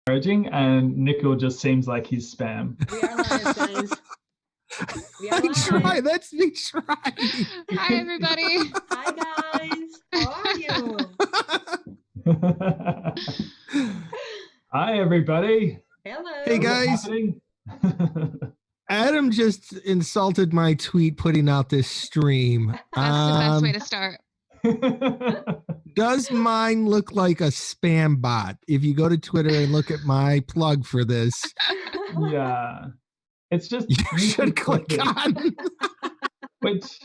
encouraging, and Nickel just seems like he's spam. We are live, guys. We are Try. live. That's me trying. Hi, everybody. Hi, guys. How are you? Hi, everybody. Hello. Hey, guys. Adam just insulted my tweet putting out this stream. That's the best way to start. Does mine look like a spam bot? If you go to Twitter and look at my plug for this, Yeah. It's just you should click on. Which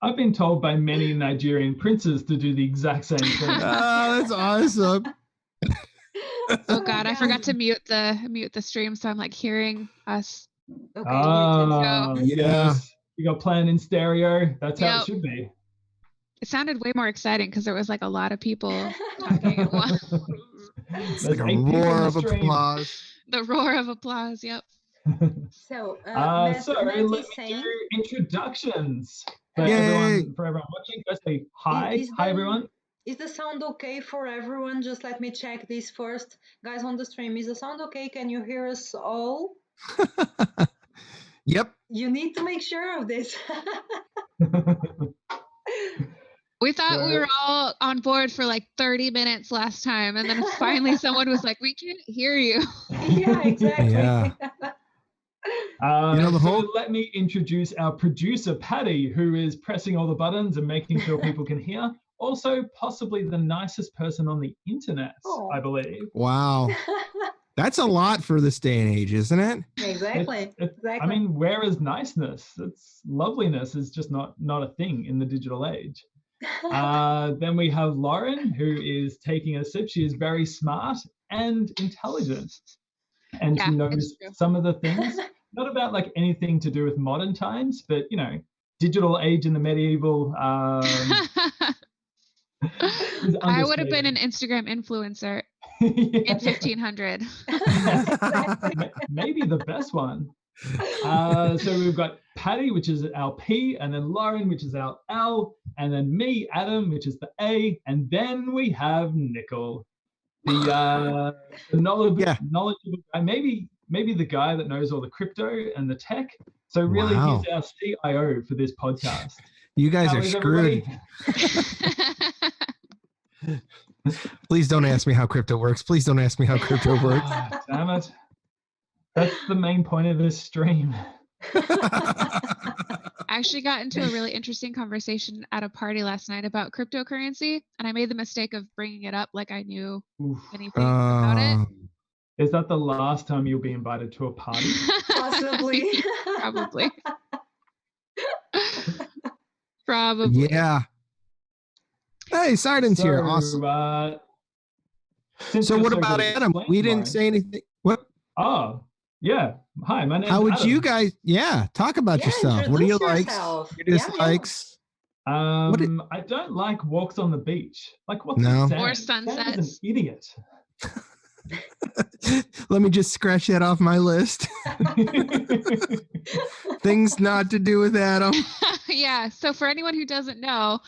I've been told by many Nigerian princes to do the exact same thing. Oh, that's awesome. Oh God, I forgot to mute the stream, so I'm like hearing us. Okay. Oh, Yeah. yes. You got playing in stereo. That's how it should be. It sounded way more exciting because there was like a lot of people talking at once. It's like a roar of applause. The roar of applause. Yep. So, Let me do introductions for everyone watching. Firstly, hi everyone. Is the sound okay for everyone? Just let me check this first, guys on the stream. Is the sound okay? Can you hear us all? Yep. You need to make sure of this. We thought we were all on board for like 30 minutes last time, and then finally someone was like, "We can't hear you." Yeah, exactly. Yeah. Let me introduce our producer, Patty, who is pressing all the buttons and making sure people can hear. Also, possibly the nicest person on the internet, I believe. Wow. That's a lot for this day and age, isn't it? Exactly. I mean, where is niceness? It's loveliness is just not a thing in the digital age. Then we have Lauren, who is taking a sip. She is very smart and intelligent. And she knows some of the things, not about like anything to do with modern times, but, you know, digital age in the medieval. I would have been an Instagram influencer in 1500. Maybe the best one. So we've got Patty, which is our P, and then Lauren, which is our L, and then me, Adam, which is the A, and then we have Nickel, the knowledgeable guy, maybe the guy that knows all the crypto and the tech. So really, he's our CIO for this podcast. You guys are screwed. Please don't ask me how crypto works. Please don't ask me how crypto works. Damn it. That's the main point of this stream. I actually got into a really interesting conversation at a party last night about cryptocurrency, and I made the mistake of bringing it up like I knew anything about it. Is that the last time you'll be invited to a party? Possibly. Probably. Probably. Yeah. Hey, Siden's here. Awesome. So what about Adam? We didn't say anything. What? Oh, yeah. Hi, my name's How would Adam. you guys, talk about yourself. What do you like? Your dislikes? I don't like walks on the beach. Like, what's the sand? Or sunsets. An idiot. Let me just scratch that off my list. Things not to do with Adam. Yeah. So for anyone who doesn't know,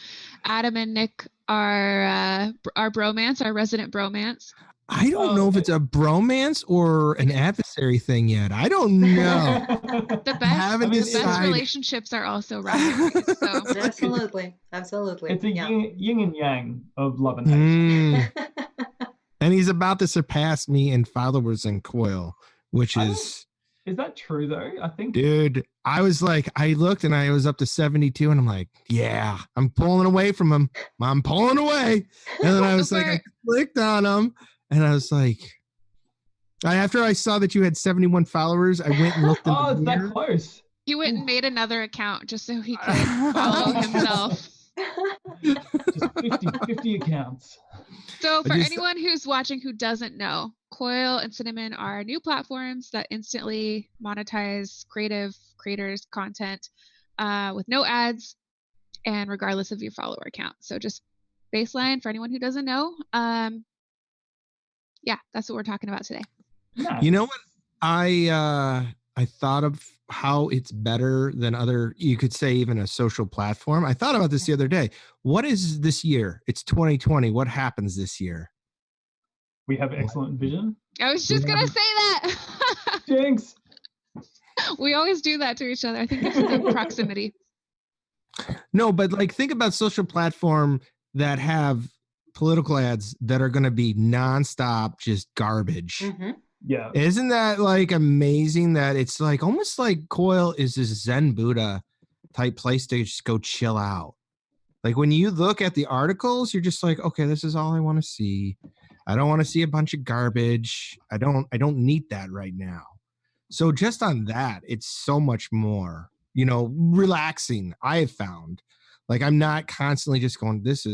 Adam and Nick are our bromance, our resident bromance. I don't know if it's a bromance or an adversary thing yet. I don't know. The best relationships are also rivalries. So. Absolutely. It's a yin and yang of love and hate. And he's about to surpass me in followers in Coil, which is... Is that true, though? I think... Dude, I was like, I looked and I was up to 72, and I'm like, yeah, I'm pulling away from him. I'm pulling away. And then I was like, I clicked on him, and I was like... After I saw that you had 71 followers, I went and looked. It's that close. He went and made another account just so he could follow himself. Just 50 accounts. So for anyone who's watching who doesn't know, Coil and Cinnamon are new platforms that instantly monetize creators' content with no ads and regardless of your follower count. So just baseline for anyone who doesn't know. Yeah, that's what we're talking about today. Nice. You know what? I thought of how it's better than other, you could say even a social platform. I thought about this the other day. What is this year? It's 2020. What happens this year? We have excellent vision. I was just gonna say that. Jinx. We always do that to each other. I think it's the proximity. No, but like think about social platform that have political ads that are going to be nonstop, just garbage. Mm-hmm. Yeah. Isn't that like amazing that it's like almost like Coil is this Zen Buddha type place to just go chill out. Like when you look at the articles, you're just like, okay, this is all I want to see. I don't want to see a bunch of garbage. I don't need that right now. So just on that, it's so much more, relaxing. I have found like I'm not constantly just going, this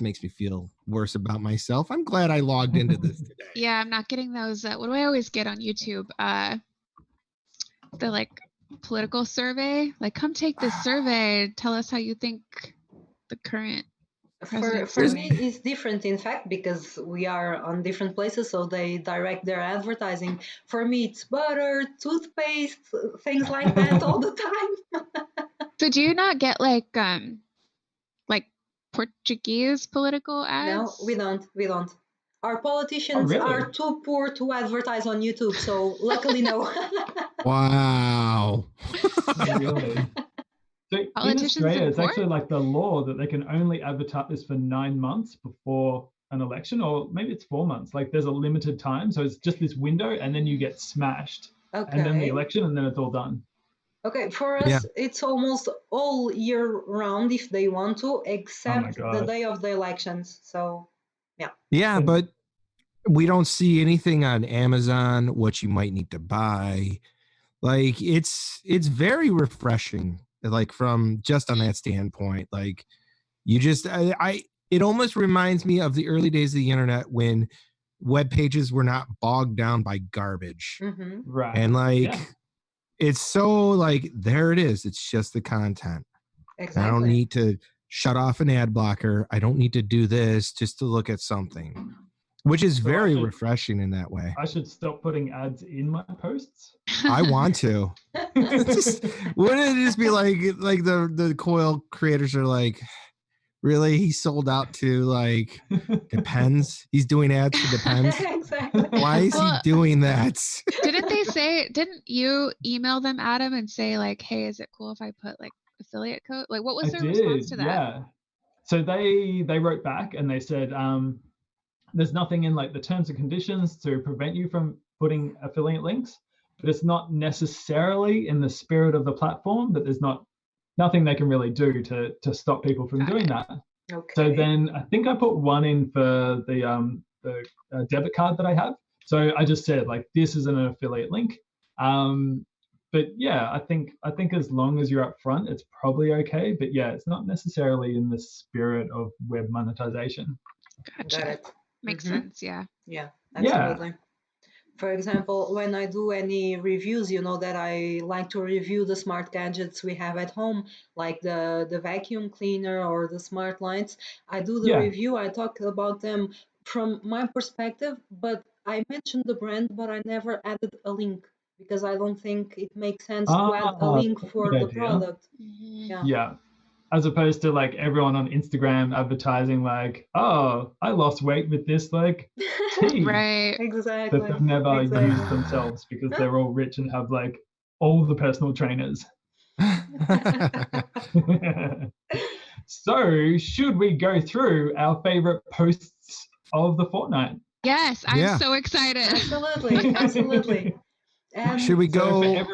makes me feel worse about myself. I'm glad I logged into this today. Yeah, I'm not getting those. What do I always get on YouTube? The like political survey. Like, come take this survey. Tell us how you think the current president. For me, it's different, in fact, because we are on different places, so they direct their advertising. For me, it's butter, toothpaste, things like that all the time. So do you not get like Portuguese political ads? No, we don't. Our politicians are too poor to advertise on YouTube, so luckily no. Wow. Really? So in Australia, it's actually like the law that they can only advertise for 9 months before an election, or maybe it's 4 months. Like there's a limited time, so it's just this window, and then you get smashed, and then the election, and then it's all done. Okay, for us, it's almost all year round if they want to, except the day of the elections. So, yeah. Yeah, but we don't see anything on Amazon, what you might need to buy. Like it's very refreshing, like from just on that standpoint. Like you just, it almost reminds me of the early days of the internet when web pages were not bogged down by garbage. Mm-hmm. Right. And like, it's so like, there it is. It's just the content. Exactly. I don't need to shut off an ad blocker. I don't need to do this just to look at something, which is very refreshing in that way. I should stop putting ads in my posts. I want to. Wouldn't it just be like the Coil creators are like, really? He sold out to like Depends. He's doing ads for Depends. Exactly. Why is he doing that? Didn't you email them, Adam, and say like, hey, is it cool if I put like affiliate code? Like what was their response to that? Yeah. So they wrote back and they said, there's nothing in like the terms and conditions to prevent you from putting affiliate links, but it's not necessarily in the spirit of the platform, but there's nothing they can really do to stop people from doing that. Okay. So then I think I put one in for the debit card that I have. So I just said like, this is an affiliate link. But yeah, I think as long as you're up front, it's probably okay. But yeah, it's not necessarily in the spirit of web monetization. Gotcha. Got it. Makes sense. Yeah. Yeah, absolutely. Yeah. For example, when I do any reviews, you know that I like to review the smart gadgets we have at home, like the vacuum cleaner or the smart lights. I do the review, I talk about them from my perspective, but I mentioned the brand, but I never added a link because I don't think it makes sense to add a link for the product. Mm-hmm. Yeah. As opposed to like everyone on Instagram advertising like, oh, I lost weight with this like tea. Right. Exactly. That they've never used themselves because they're all rich and have like all the personal trainers. So should we go through our favorite posts of the fortnight? Yes, I'm so excited. Absolutely. Should we go? So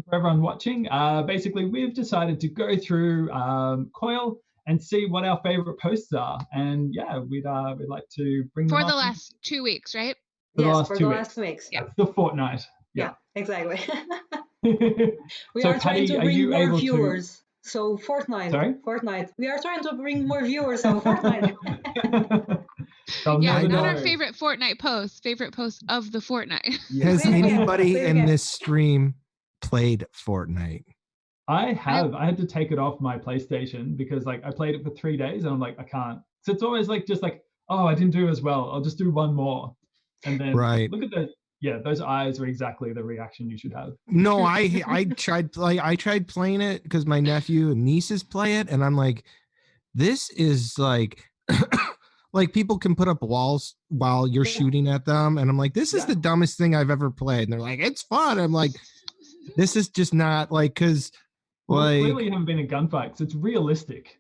for everyone watching, basically we've decided to go through Coil and see what our favorite posts are, and yeah, we'd like to bring them for the up last 2 weeks, right? For the last 2 weeks. Yeah, the fortnight. Yeah, exactly. We So are trying to bring more viewers. So Fortnite. We are trying to bring more viewers on Fortnite. Yeah, not our favorite Fortnite post. Favorite post of the fortnight. Has anybody in this stream played Fortnite? I have. I had to take it off my PlayStation because like I played it for 3 days and I'm like, I can't. So it's always like just like, oh, I didn't do as well. I'll just do one more. And then look at the those eyes are exactly the reaction you should have. No, I tried playing it because my nephew and nieces play it, and I'm like, this is like like people can put up walls while you're shooting at them, and I'm like, this is the dumbest thing I've ever played. And they're like, it's fun. I'm like, this is just not like, because like clearly you haven't been in gunfights. It's realistic.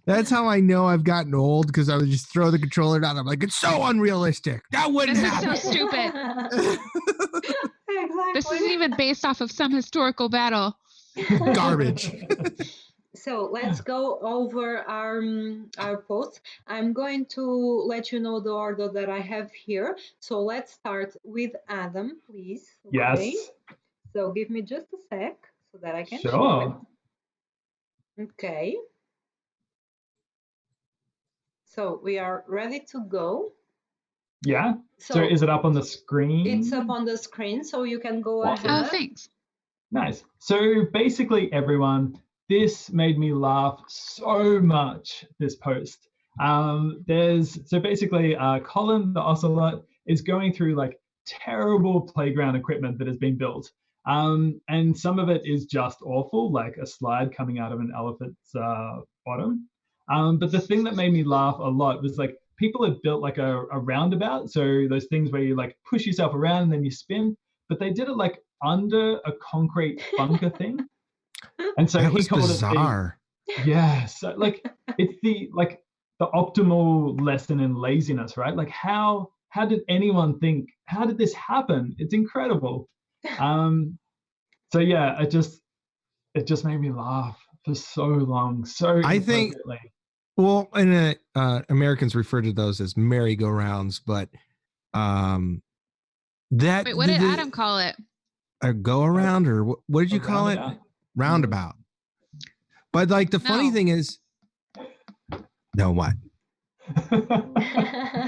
That's how I know I've gotten old, because I would just throw the controller down. I'm like, it's so unrealistic. That wouldn't happen. This is so stupid. Exactly. This isn't even based off of some historical battle. Garbage. So let's go over our posts. I'm going to let you know the order that I have here. So let's start with Adam, please. Yes. Okay. So give me just a sec so that I can show Sure. it. Okay. So we are ready to go. Yeah. So is it up on the screen? It's up on the screen, so you can go Awesome. ahead. Oh, thanks. Nice. So basically, everyone, this made me laugh so much, this post. So basically Colin the Ocelot is going through like terrible playground equipment that has been built. And some of it is just awful, like a slide coming out of an elephant's bottom. But the thing that made me laugh a lot was like people had built like a roundabout. So those things where you like push yourself around and then you spin, but they did it like under a concrete bunker thing. And so That he was called bizarre. it so like it's the optimal lesson in laziness, right? Like how did anyone think, how did this happen? It's incredible. So yeah, it just made me laugh for so long. So I think, well, and Americans refer to those as merry-go-rounds, but that Wait, what did Adam call it? A go-around, or what did you call it? Roundabout. But like the funny thing is, no, what?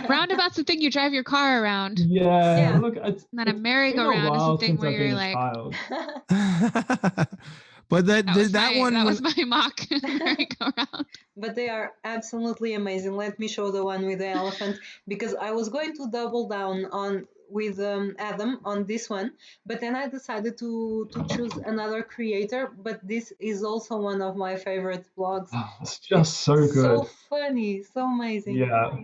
Roundabout's the thing you drive your car around. Yeah. Look, and then a merry-go-round is the thing where you're like. But that was my mock merry-go-round. But they are absolutely amazing. Let me show the one with the elephant, because I was going to double down on with Adam on this one, but then I decided to choose another creator. But this is also one of my favorite vlogs. It's just so good. So funny, so amazing. Yeah.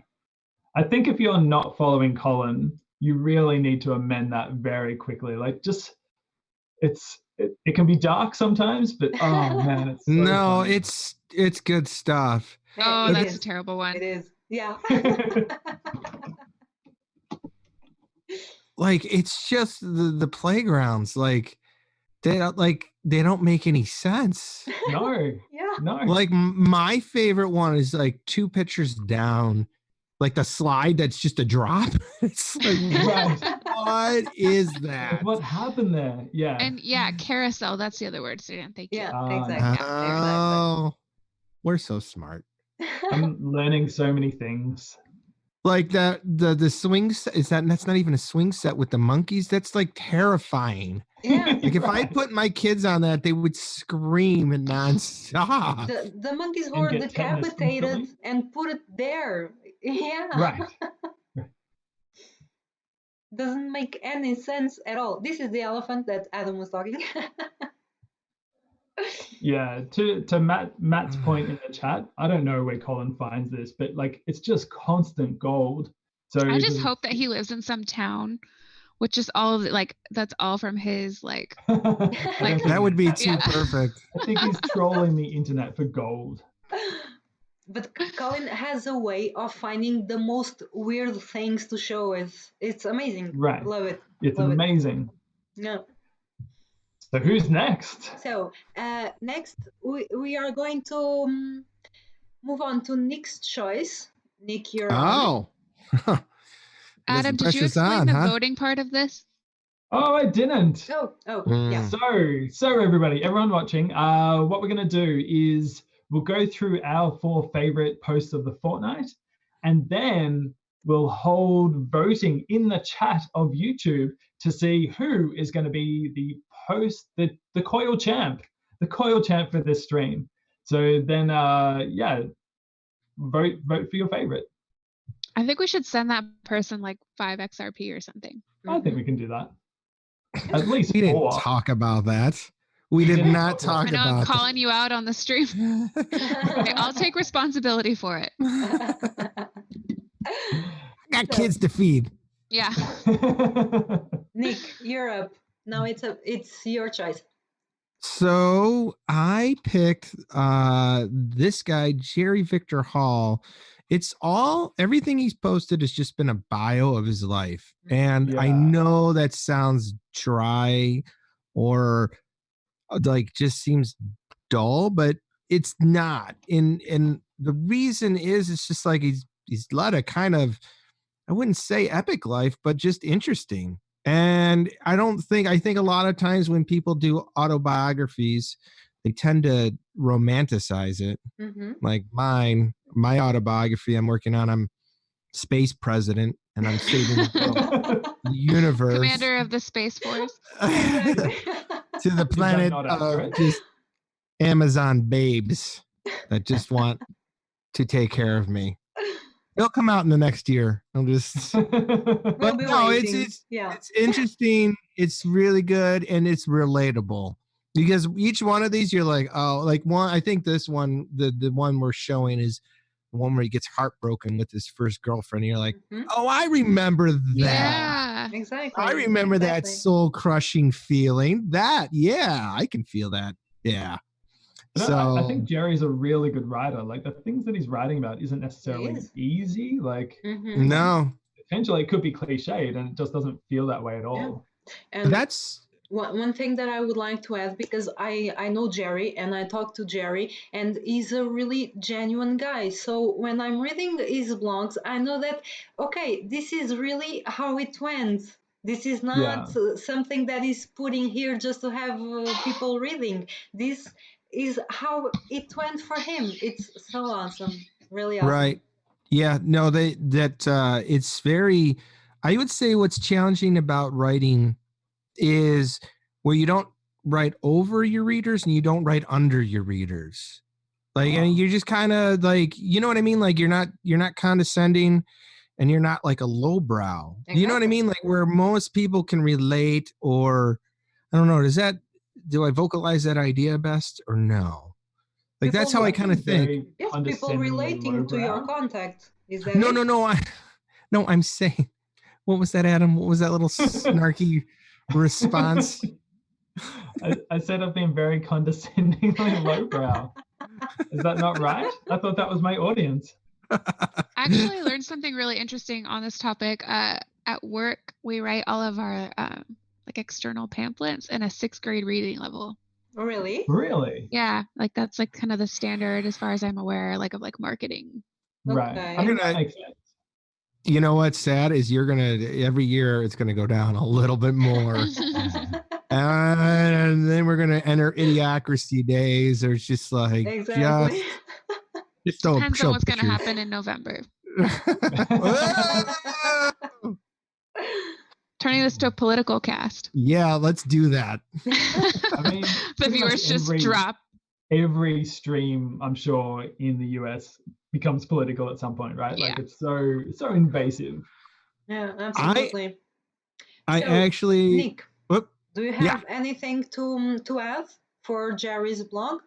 I think if you're not following Colin, you really need to amend that very quickly. Like just it can be dark sometimes, but oh man, it's so funny. it's good stuff. Oh, that's a terrible one. It is. Yeah. Like it's just the playgrounds, like they don't make any sense. No. Yeah. No. Like my favorite one is like 2 pictures down, like the slide that's just a drop. It's like, what is that? What happened there? Yeah. And yeah, carousel. That's the other word, Sudan. Thank you. Yeah, exactly. Oh, we're so smart. I'm learning so many things. Like the swing set, that's not even a swing set with the monkeys. That's like terrifying. Yeah. Like if I put my kids on that, they would scream and nonstop. The monkeys were decapitated and put it there. Yeah. Right. Doesn't make any sense at all. This is the elephant that Adam was talking. Yeah, to Matt's point in the chat, I don't know where Colin finds this, but like it's just constant gold. So I just hope that he lives in some town, which is all of it, like that's all from his like that would be too perfect. I think he's trolling the internet for gold. But Colin has a way of finding the most weird things to show us. It's amazing. Right. Love it. It's Love amazing. It. Yeah. So who's next? So next we are going to move on to Nick's choice. Nick, you're on. Adam, did you explain the voting part of this? Oh, I didn't. Yeah. So everyone watching, what we're gonna do is we'll go through our 4 favorite posts of the fortnight, and then we'll hold voting in the chat of YouTube to see who is going to be the Coil champ for this stream. So then, vote for your favorite. I think we should send that person like 5 XRP or something. I think we can do that. At least we 4. didn't talk about that. We did didn't not talk talk I know I'm about calling you out on the stream. Okay, I'll take responsibility for it. I got So- kids to feed. Yeah. Nick, you're up. Now it's your choice. So I picked this guy, Jerry Victor Hall. It's everything he's posted has just been a bio of his life. And I Yeah. know that sounds dry or like just seems dull, but it's not. And the reason is it's just like he's led a kind of, I wouldn't say epic life, but just interesting. And I think a lot of times when people do autobiographies, they tend to romanticize it. Mm-hmm. Like my autobiography I'm working on, I'm space president and I'm saving the universe. Commander of the Space Force. Exactly. To the planet not of accurate? just Amazon babes that just want to take care of me. They'll come out in the next year. I'm just We'll but be no, waiting. it's Yeah. it's interesting. It's really good and it's relatable because each one of these you're like, oh, like one. I think this one, the one we're showing is the one where he gets heartbroken with his first girlfriend. And you're like, Mhm. oh, I remember that. Yeah. Exactly. I remember that exactly. soul crushing feeling. Yeah, I can feel that. Yeah. But So I think Jerry's a really good writer. Like the things that he's writing about isn't necessarily is. easy. Like Mhm. no, potentially it could be cliched and it just doesn't feel that way at all. And that's one thing that I would like to add, because I know Jerry and I talked to Jerry, and he's a really genuine guy. So when I'm reading his blogs, I know that, okay, this is really how it went. This is not something that he's putting here just to have people reading. This is how it went for him. It's so awesome. Really awesome. right. Yeah, no, it's very, I would say what's challenging about writing is where you don't write over your readers and you don't write under your readers. Like, and you're just kind of like, you know what I mean? Like you're not condescending and you're not like a lowbrow. You know what I Exactly. mean? Like where most people can relate, or I don't know, do I vocalize that idea best or no? Like that's how I kind of think. Very Yes, people condescending and relating to your lowbrow. contact. Is that No, it? no, I'm saying, what was that, Adam? What was that little snarky response? I said I've been very condescendingly lowbrow. Is that not right? I thought that was my audience. Actually, I learned something really interesting on this topic. At work, we write all of our like external pamphlets in a 6th grade reading level. Really? Really? Yeah, like that's like kind of the standard as far as I'm aware, like of like marketing. Right. Okay. I mean, that makes sense. You know what's sad is every year it's gonna go down a little bit more. And then we're gonna enter idiocracy days. Or it's just like Exactly. just show Depends on what's going to pictures. happen in November. Whoa! Turning this to a political cast. Yeah, let's do that. I mean, The pretty much viewers just drop. Every stream, I'm sure, in the US becomes political at some point, right? Yeah. Like it's so invasive. Yeah, absolutely. I So, actually, Nick, whoop, do you have anything to add for Jerry's blog?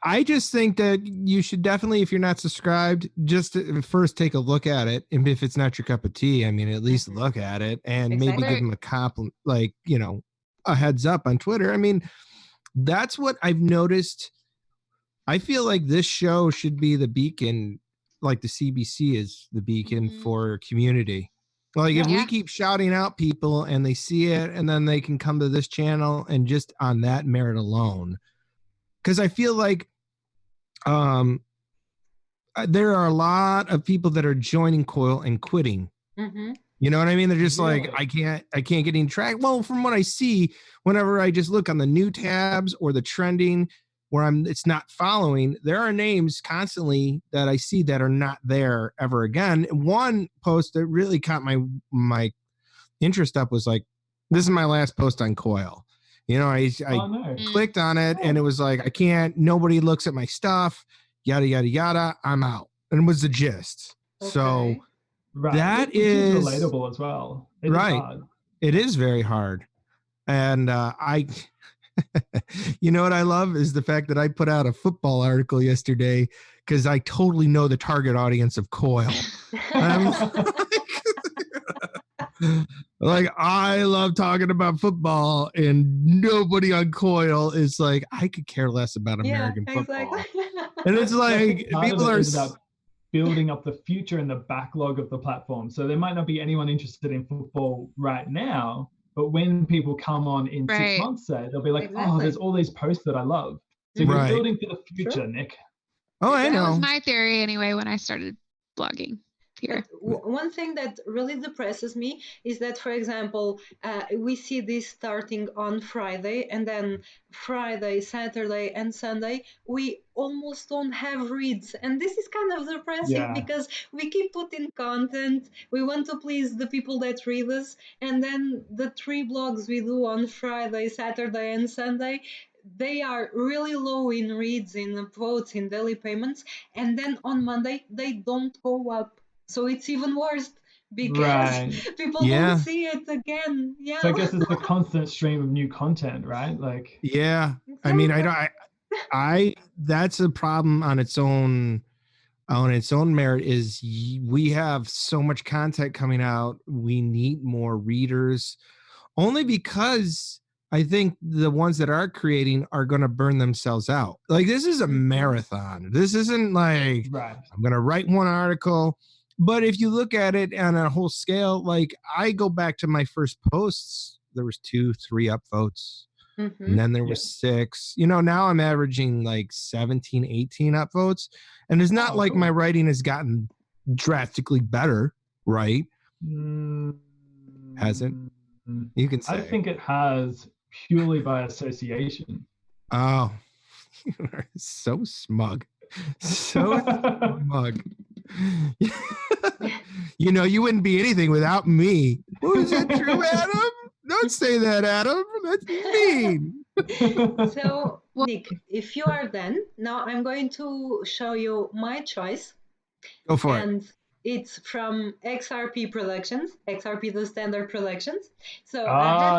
I just think that you should definitely, if you're not subscribed, just first take a look at it. And if it's not your cup of tea, I mean, at least look at it and maybe Exactly. give them a compliment, like, a heads up on Twitter. I mean, that's what I've noticed. I feel like this show should be the beacon, like the CBC is the beacon for community. Like if we keep shouting out people and they see it and then they can come to this channel and just on that merit alone. Because I feel like there are a lot of people that are joining Coil and quitting. Mm-hmm. You know what I mean? They're just Really? like, I can't get any track. Well, from what I see, whenever I just look on the new tabs or the trending where it's not following, there are names constantly that I see that are not there ever again. One post that really caught my interest up was like, this is my last post on Coil. I clicked on it and it was like, nobody looks at my stuff, yada, yada, yada. I'm out. And it was the gist. Okay. So Right. that Which is relatable as well. It is right. hard. It is very hard. And You know what I love is the fact that I put out a football article yesterday because I totally know the target audience of Coil. I'm like, I love talking about football, and nobody on Coil is like, I could care less about Yeah, American football. exactly. And it's I like think part of people it are is about building up the future and the backlog of the platform. So there might not be anyone interested in football right now, but when people come on in 6 Right. months, say they'll be like, oh, Exactly. there's all these posts that I love. So you're Right. building for the future, Sure. Nick. Oh, I That know. was my theory anyway when I started blogging here. One thing that really depresses me is that, for example, we see this starting on Friday, and then Friday, Saturday, and Sunday, we almost don't have reads. And this is kind of depressing Yeah. because we keep putting content, we want to please the people that read us, and then the 3 blogs we do on Friday, Saturday, and Sunday, they are really low in reads, in votes, in daily payments, and then on Monday, they don't go up. So it's even worse because Right. people don't Yeah. see it again. Yeah. So I guess it's the constant stream of new content, right? Like, Yeah. I mean, I that's a problem on its own merit is we have so much content coming out. We need more readers only because I think the ones that are creating are going to burn themselves out. Like this is a marathon. This isn't like right. I'm going to write one article. But if you look at it on a whole scale, like I go back to my first posts, there was 2, 3 upvotes. And then there was 6. You know, now I'm averaging like 17, 18 upvotes. And it's not like my writing has gotten drastically better, right? Hasn't? You can say. I think it has purely by association. Oh, you are so smug. So smug. You know, you wouldn't be anything without me. Was it true, Adam? Don't say that, Adam. That's mean. So, Nick, if you are done, now I'm going to show you my choice. Go for it. And it's from XRP Productions, XRP the Standard Productions. So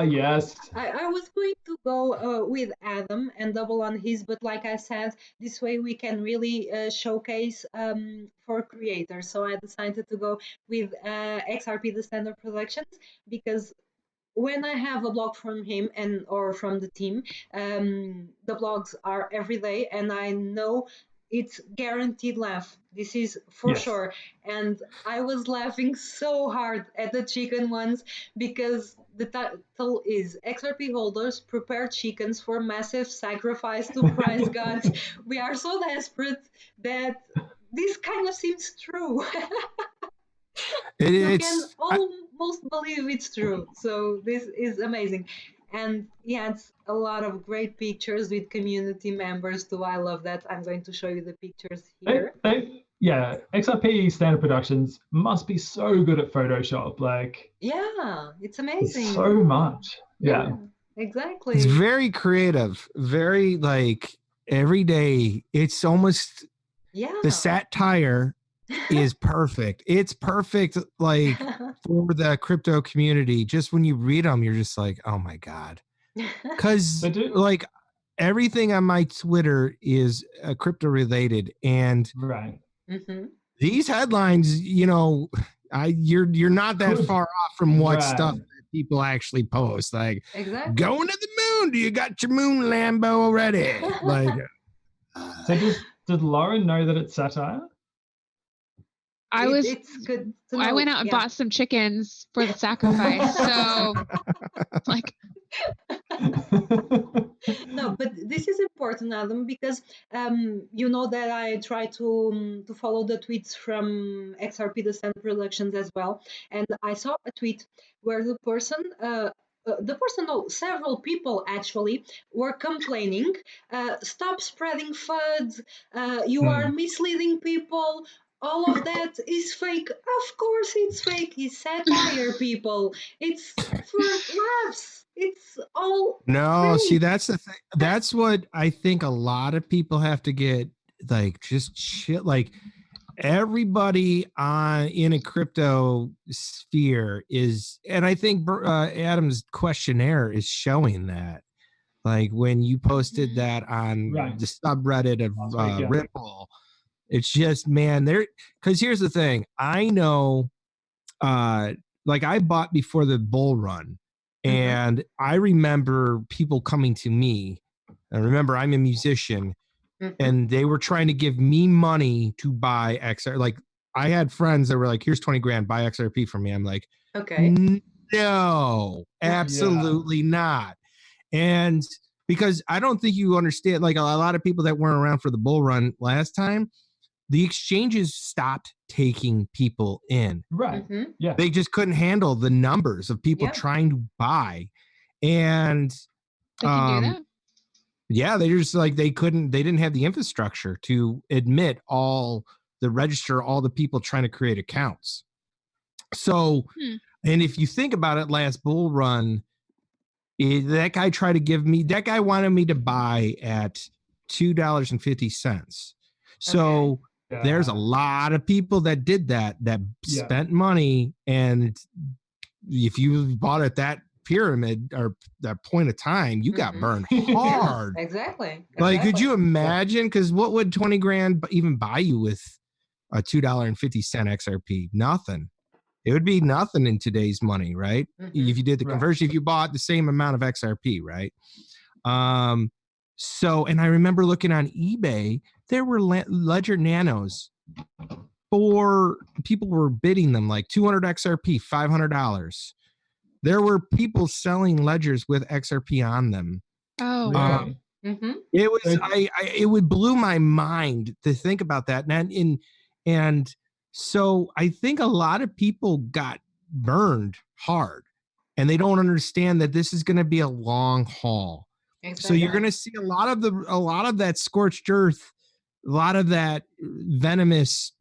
yes. I was going to go with Adam and double on his, but like I said, this way we can really showcase for creators. So I decided to go with XRP the Standard Productions because when I have a blog from him and or from the team, the blogs are every day, and I know it's guaranteed laugh. This is for sure. And I was laughing so hard at the chicken ones because the title is XRP holders prepare chickens for massive sacrifice to prize gods. We are so desperate that this kind of seems true. You can almost believe it's true. So this is amazing. And yeah, it's a lot of great pictures with community members too. I love that. I'm going to show you the pictures here. XRP Standard Productions must be so good at Photoshop. Like, yeah, it's amazing. So much. Yeah, exactly. It's very creative, very like every day. It's almost the satire is perfect. It's perfect, like for the crypto community. Just when you read them, you're just like, oh my god, because like everything on my Twitter is crypto related, and these headlines, you know, you're not that far off from what stuff that people actually post. Like, going to the moon. Do you got your moon Lambo already? Like, so did Lauren know that it's satire? It's good to know. I went out and bought some chickens for the sacrifice. So, like. No, but this is important, Adam, because you know that I try to follow the tweets from XRP the Standard Productions as well, and I saw a tweet where several people actually were complaining, stop spreading FUDs, you are misleading people, all of that is fake. Of course it's fake. It's satire, people. It's for laughs. It's all fake. See, that's the thing. That's what I think a lot of people have to get, like, just shit. Like, everybody in a crypto sphere is, and I think Adam's questionnaire is showing that Like when you posted that on Right. the subreddit of Last week, yeah. Ripple, it's just, man, because here's the thing. I know, like I bought before the bull run, and I remember people coming to me. And remember, I'm a musician, and they were trying to give me money to buy XR. Like I had friends that were like, "Here's 20 grand, buy XRP for me." I'm like, Okay. no, absolutely not. And because I don't think you understand, like a lot of people that weren't around for the bull run last time, the exchanges stopped taking people in. Right. Yeah. They just couldn't handle the numbers of people trying to buy. And they can do that. Yeah, they just like they didn't have the infrastructure to admit register all the people trying to create accounts. So, and if you think about it, last bull run, that guy wanted me to buy at $2.50. So there's a lot of people that did that spent money, and if you bought at that pyramid or that point of time, you got burned hard. Exactly. Like, could you imagine? Because what would 20 grand even buy you with a $2.50 XRP? Nothing. It would be nothing in today's money, right? If you did the conversion, if you bought the same amount of XRP, right? So, and I remember looking on eBay, there were Ledger Nanos people were bidding them like 200 XRP, $500. There were people selling ledgers with XRP on them. Oh, wow. It was, it would blew my mind to think about that. And so I think a lot of people got burned hard, and they don't understand that this is going to be a long haul. Exactly. So you're going to see a lot of that scorched earth, a lot of that venomous,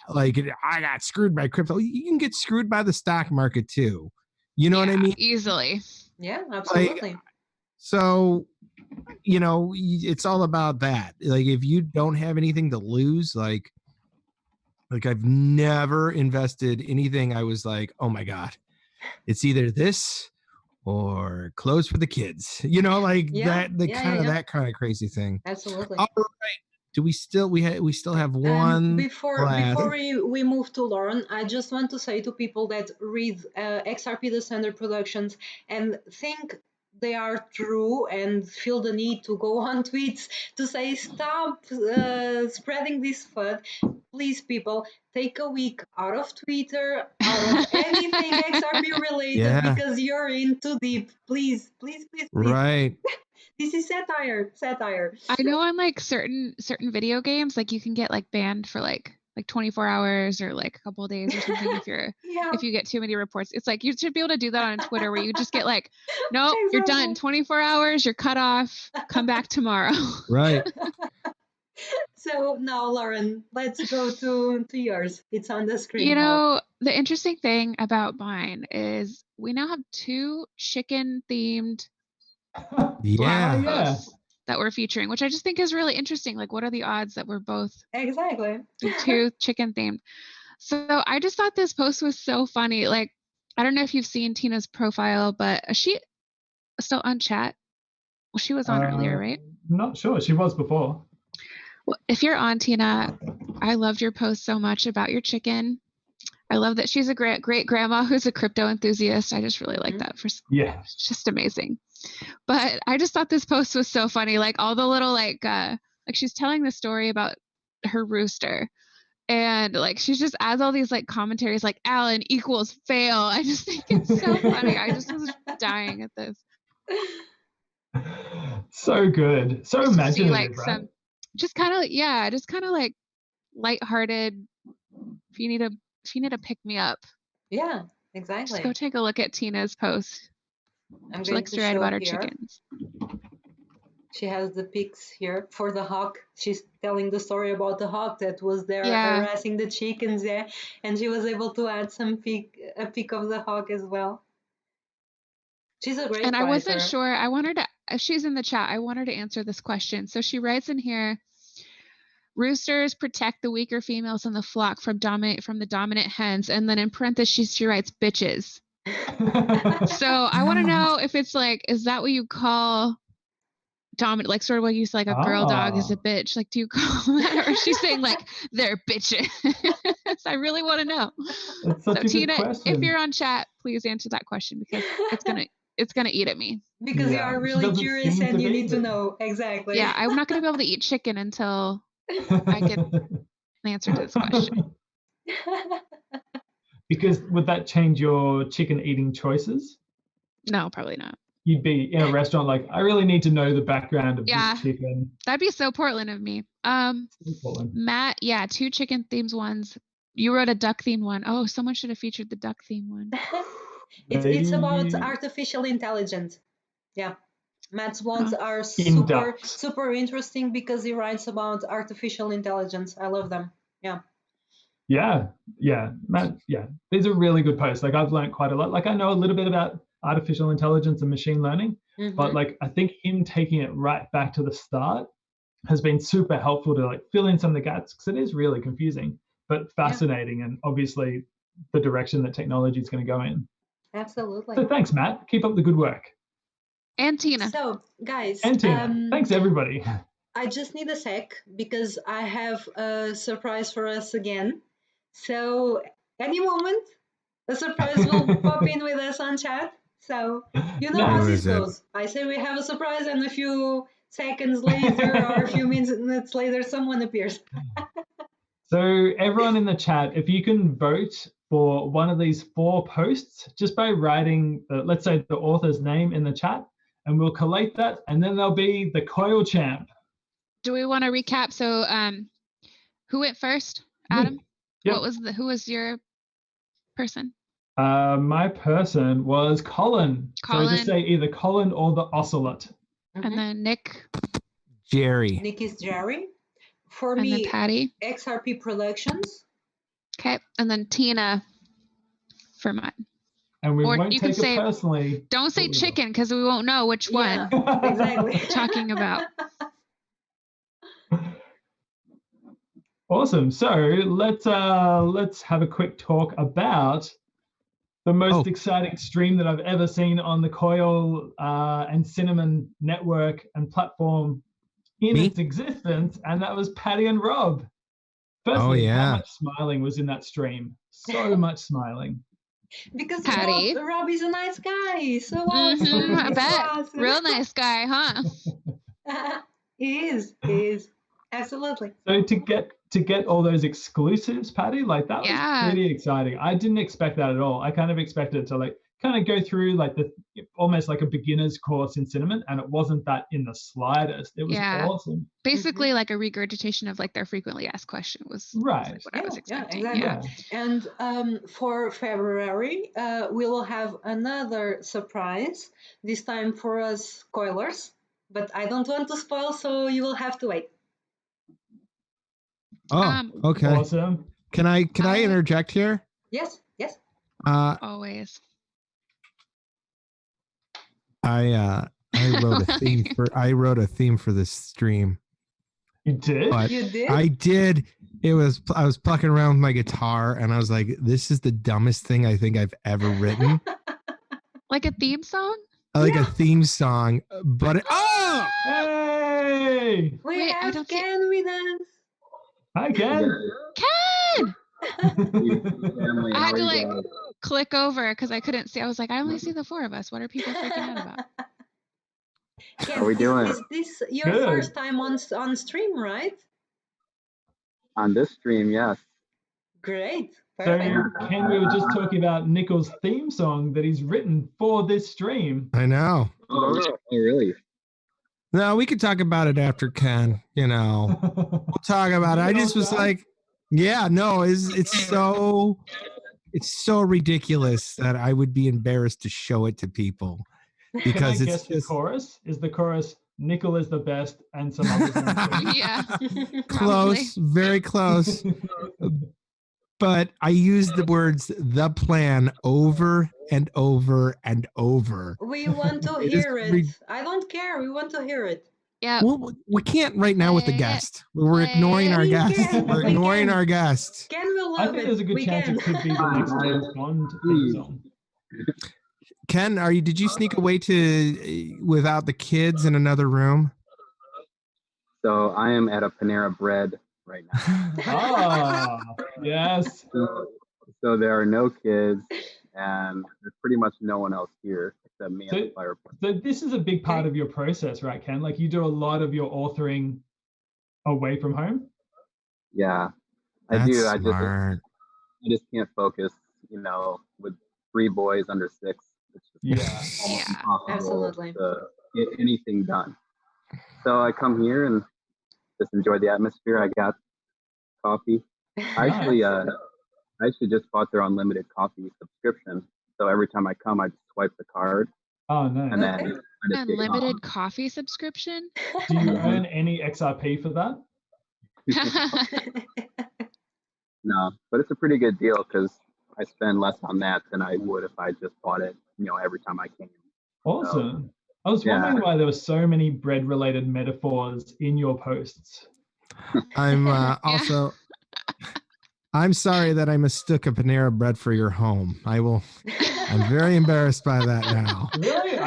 like I got screwed by crypto. You can get screwed by the stock market too. You know what I mean? Easily. Yeah, absolutely. Like, so, it's all about that. Like, if you don't have anything to lose, like I've never invested anything. I was like, oh my God, it's either this or clothes for the kids, that kind of crazy thing. Absolutely. All right. Do we still have one? Before we move to Lauren, I just want to say to people that read XRP The Standard Productions and think they are true and feel the need to go on tweets to say stop spreading this FUD. Please, people, take a week out of Twitter, out of anything XRP related, because you're in too deep. Please. Right. This is satire. I know on like certain video games, like you can get like banned for like 24 hours or like a couple of days or something if you get too many reports. It's like you should be able to do that on Twitter, where you just get like, nope, you're done. 24 hours, you're cut off. Come back tomorrow. Right. So now, Lauren, let's go to yours. It's on the screen. The interesting thing about mine is we now have 2 chicken themed posts that we're featuring, which I just think is really interesting. Like, what are the odds that we're both 2 chicken themed? So I just thought this post was so funny. Like, I don't know if you've seen Tina's profile, but is she still on chat? Well, she was on earlier, right? Not sure. She was before. Well, if you're on, Tina, I loved your post so much about your chicken. I love that she's a great grandma who's a crypto enthusiast. I just really like that. It's just amazing. But I just thought this post was so funny. Like all the little like she's telling the story about her rooster, and like she just adds all these like commentaries like Alan equals fail. I just think it's so funny. I just was dying at this. So good. So imaginative, like right? Just kind of like lighthearted. If you need a pick me up. Yeah, exactly. Just go take a look at Tina's post. She likes to write about her chickens. She has the pics here for the hawk. She's telling the story about the hawk that was there harassing the chickens there, and she was able to add a pic of the hawk as well. She's a great writer. I wasn't sure. I want her to. If she's in the chat, I want her to answer this question. So she writes in here. Roosters protect the weaker females in the flock from the dominant hens, and then in parentheses she writes bitches. So I want to know if it's like, is that what you call dominant, like sort of what you said, like a girl dog is a bitch. Like, do you call that? Or is she saying like they're bitches? So I really want to know. That's such a good Tina, question. if you're on chat, please answer that question because it's gonna eat at me. Because you Yeah, are she really doesn't curious seem and to you be, need to but- know. Exactly. Yeah, I'm not gonna be able to eat chicken until I get an answer to this question. Because would that change your chicken eating choices? No, probably not. You'd be in a restaurant like, I really need to know the background of Yeah. this chicken. That'd be so Portland of me. Portland. Matt, yeah, 2 chicken themed ones. You wrote a duck themed one. Oh, someone should have featured the duck themed one. It's about Maybe artificial intelligence. Yeah. Matt's ones Oh. are in ducks. super interesting because he writes about artificial intelligence. I love them. Yeah. Yeah, Matt, yeah. These are really good posts. Like I've learned quite a lot. Like I know a little bit about artificial intelligence and machine learning, but like I think him taking it right back to the start has been super helpful to like fill in some of the gaps because it is really confusing, but fascinating and obviously the direction that technology is going to go in. Absolutely. So thanks, Matt. Keep up the good work. And Tina. So, guys, And Tina. Thanks, everybody. I just need a sec because I have a surprise for us again. So, any moment, a surprise will pop in with us on chat. So, you know how this goes. I say we have a surprise, and a few seconds later or a few minutes later, someone appears. So, everyone in the chat, if you can vote for one of these 4 posts just by writing, let's say, the author's name in the chat, and we'll collate that, and then there'll be the Coil Champ. Do we want to recap? So, who went first? Adam? Yep. Who was your person? My person was Colin. So just say either Colin or the Ocelot. And then Nick. Jerry. Nick is Jerry. For and me, then Patty. XRP Productions. Okay. And then Tina for mine. And we won't take it personally. Don't say chicken because we won't know which one exactly. we're talking about. Awesome. So let's have a quick talk about the most exciting stream that I've ever seen on the Coil and Cinnamon network and platform in its existence, and that was Patty and Rob. Firstly, how much smiling was in that stream? So much smiling. Because Patty. Rob is a nice guy. So I bet. Awesome. Real nice guy, huh? He is. Absolutely. So to get all those exclusives, Patty, like that was pretty exciting. I didn't expect that at all. I kind of expected it to like kind of go through like almost like a beginner's course in Cinnamon, and it wasn't that in the slightest. It was awesome. Basically like a regurgitation of like their frequently asked question was right. what I was expecting. Yeah, exactly. And for February, we will have another surprise, this time for us coilers, but I don't want to spoil, so you will have to wait. Oh, okay. Awesome. Can I interject here? Yes. Always. I wrote a theme for this stream. You did? You did? I did. I was plucking around with my guitar and I was like, this is the dumbest thing I think I've ever written. Like a theme song? Like a theme song, but hey! We have Ken with us. Hi, Ken. Ken! I had to like click over because I couldn't see. I was like, I only see the 4 of us. What are people freaking out about? Ken, how are we doing? Is this your first time on stream, right? On this stream, yes. Great. Perfect. So, Ken, we were just talking about Nickel's theme song that he's written for this stream. I know. Oh, really? No, we could talk about it after Ken. You know, we'll talk about it. I just was like, it's so ridiculous that I would be embarrassed to show it to people because Can I guess the chorus? Is the chorus Nickel is the best and some others? Yeah. Close, very close. But I used the words "the plan" over and over and over. We want to hear it. I don't care. We want to hear it. Yeah. Well, we can't right now with the guest. We're ignoring our guest. We're ignoring our guest. Ken will love it. I think there's a good chance it could be the next James Bond theme song. Ken, did you sneak away without the kids in another room? So I am at a Panera Bread right now. Ah, yes. So there are no kids, and there's pretty much no one else here except me and the fireplace. So this is a big part of your process, right, Ken? Like you do a lot of your authoring away from home. Yeah, I That's do. smart. I just can't focus, with 3 boys under 6. It's just almost impossible Absolutely. to get anything done. So I come here and just enjoy the atmosphere. I got coffee. I actually just bought their unlimited coffee subscription. So every time I come, I just swipe the card. Oh, no. And then I just get Unlimited coffee subscription? Do you earn any XRP for that? No, but it's a pretty good deal because I spend less on that than I would if I just bought it, every time I came. Awesome. I was wondering why there were so many bread-related metaphors in your posts. I'm also. I'm sorry that I mistook a Panera Bread for your home. I'm very embarrassed by that now. Really?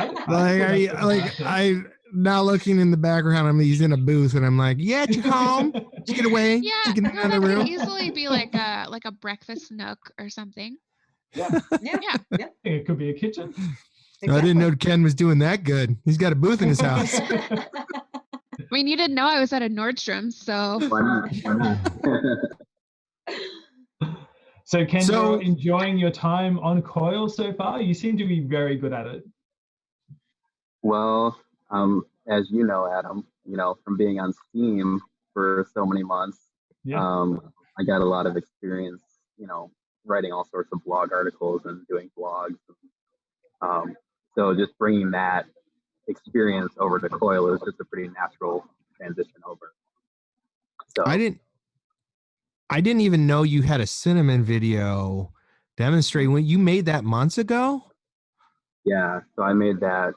I now looking in the background, he's in a booth, and I'm like, yeah, at your home. Did you get away? Yeah, Did you get out of the that room? could easily be like a breakfast nook or something. Yeah. Yeah. It could be a kitchen. Exactly. I didn't know Ken was doing that good. He's got a booth in his house. I mean, you didn't know I was at a Nordstrom's, so. Why not? So, Ken, you're enjoying your time on Coil so far? You seem to be very good at it. Well, as you know, Adam, from being on Steam for so many months, I got a lot of experience, writing all sorts of blog articles and doing blogs. So just bringing that experience over to Coil is just a pretty natural transition over. So I didn't even know you had a cinnamon video demonstrating when you made that months ago. Yeah, so I made that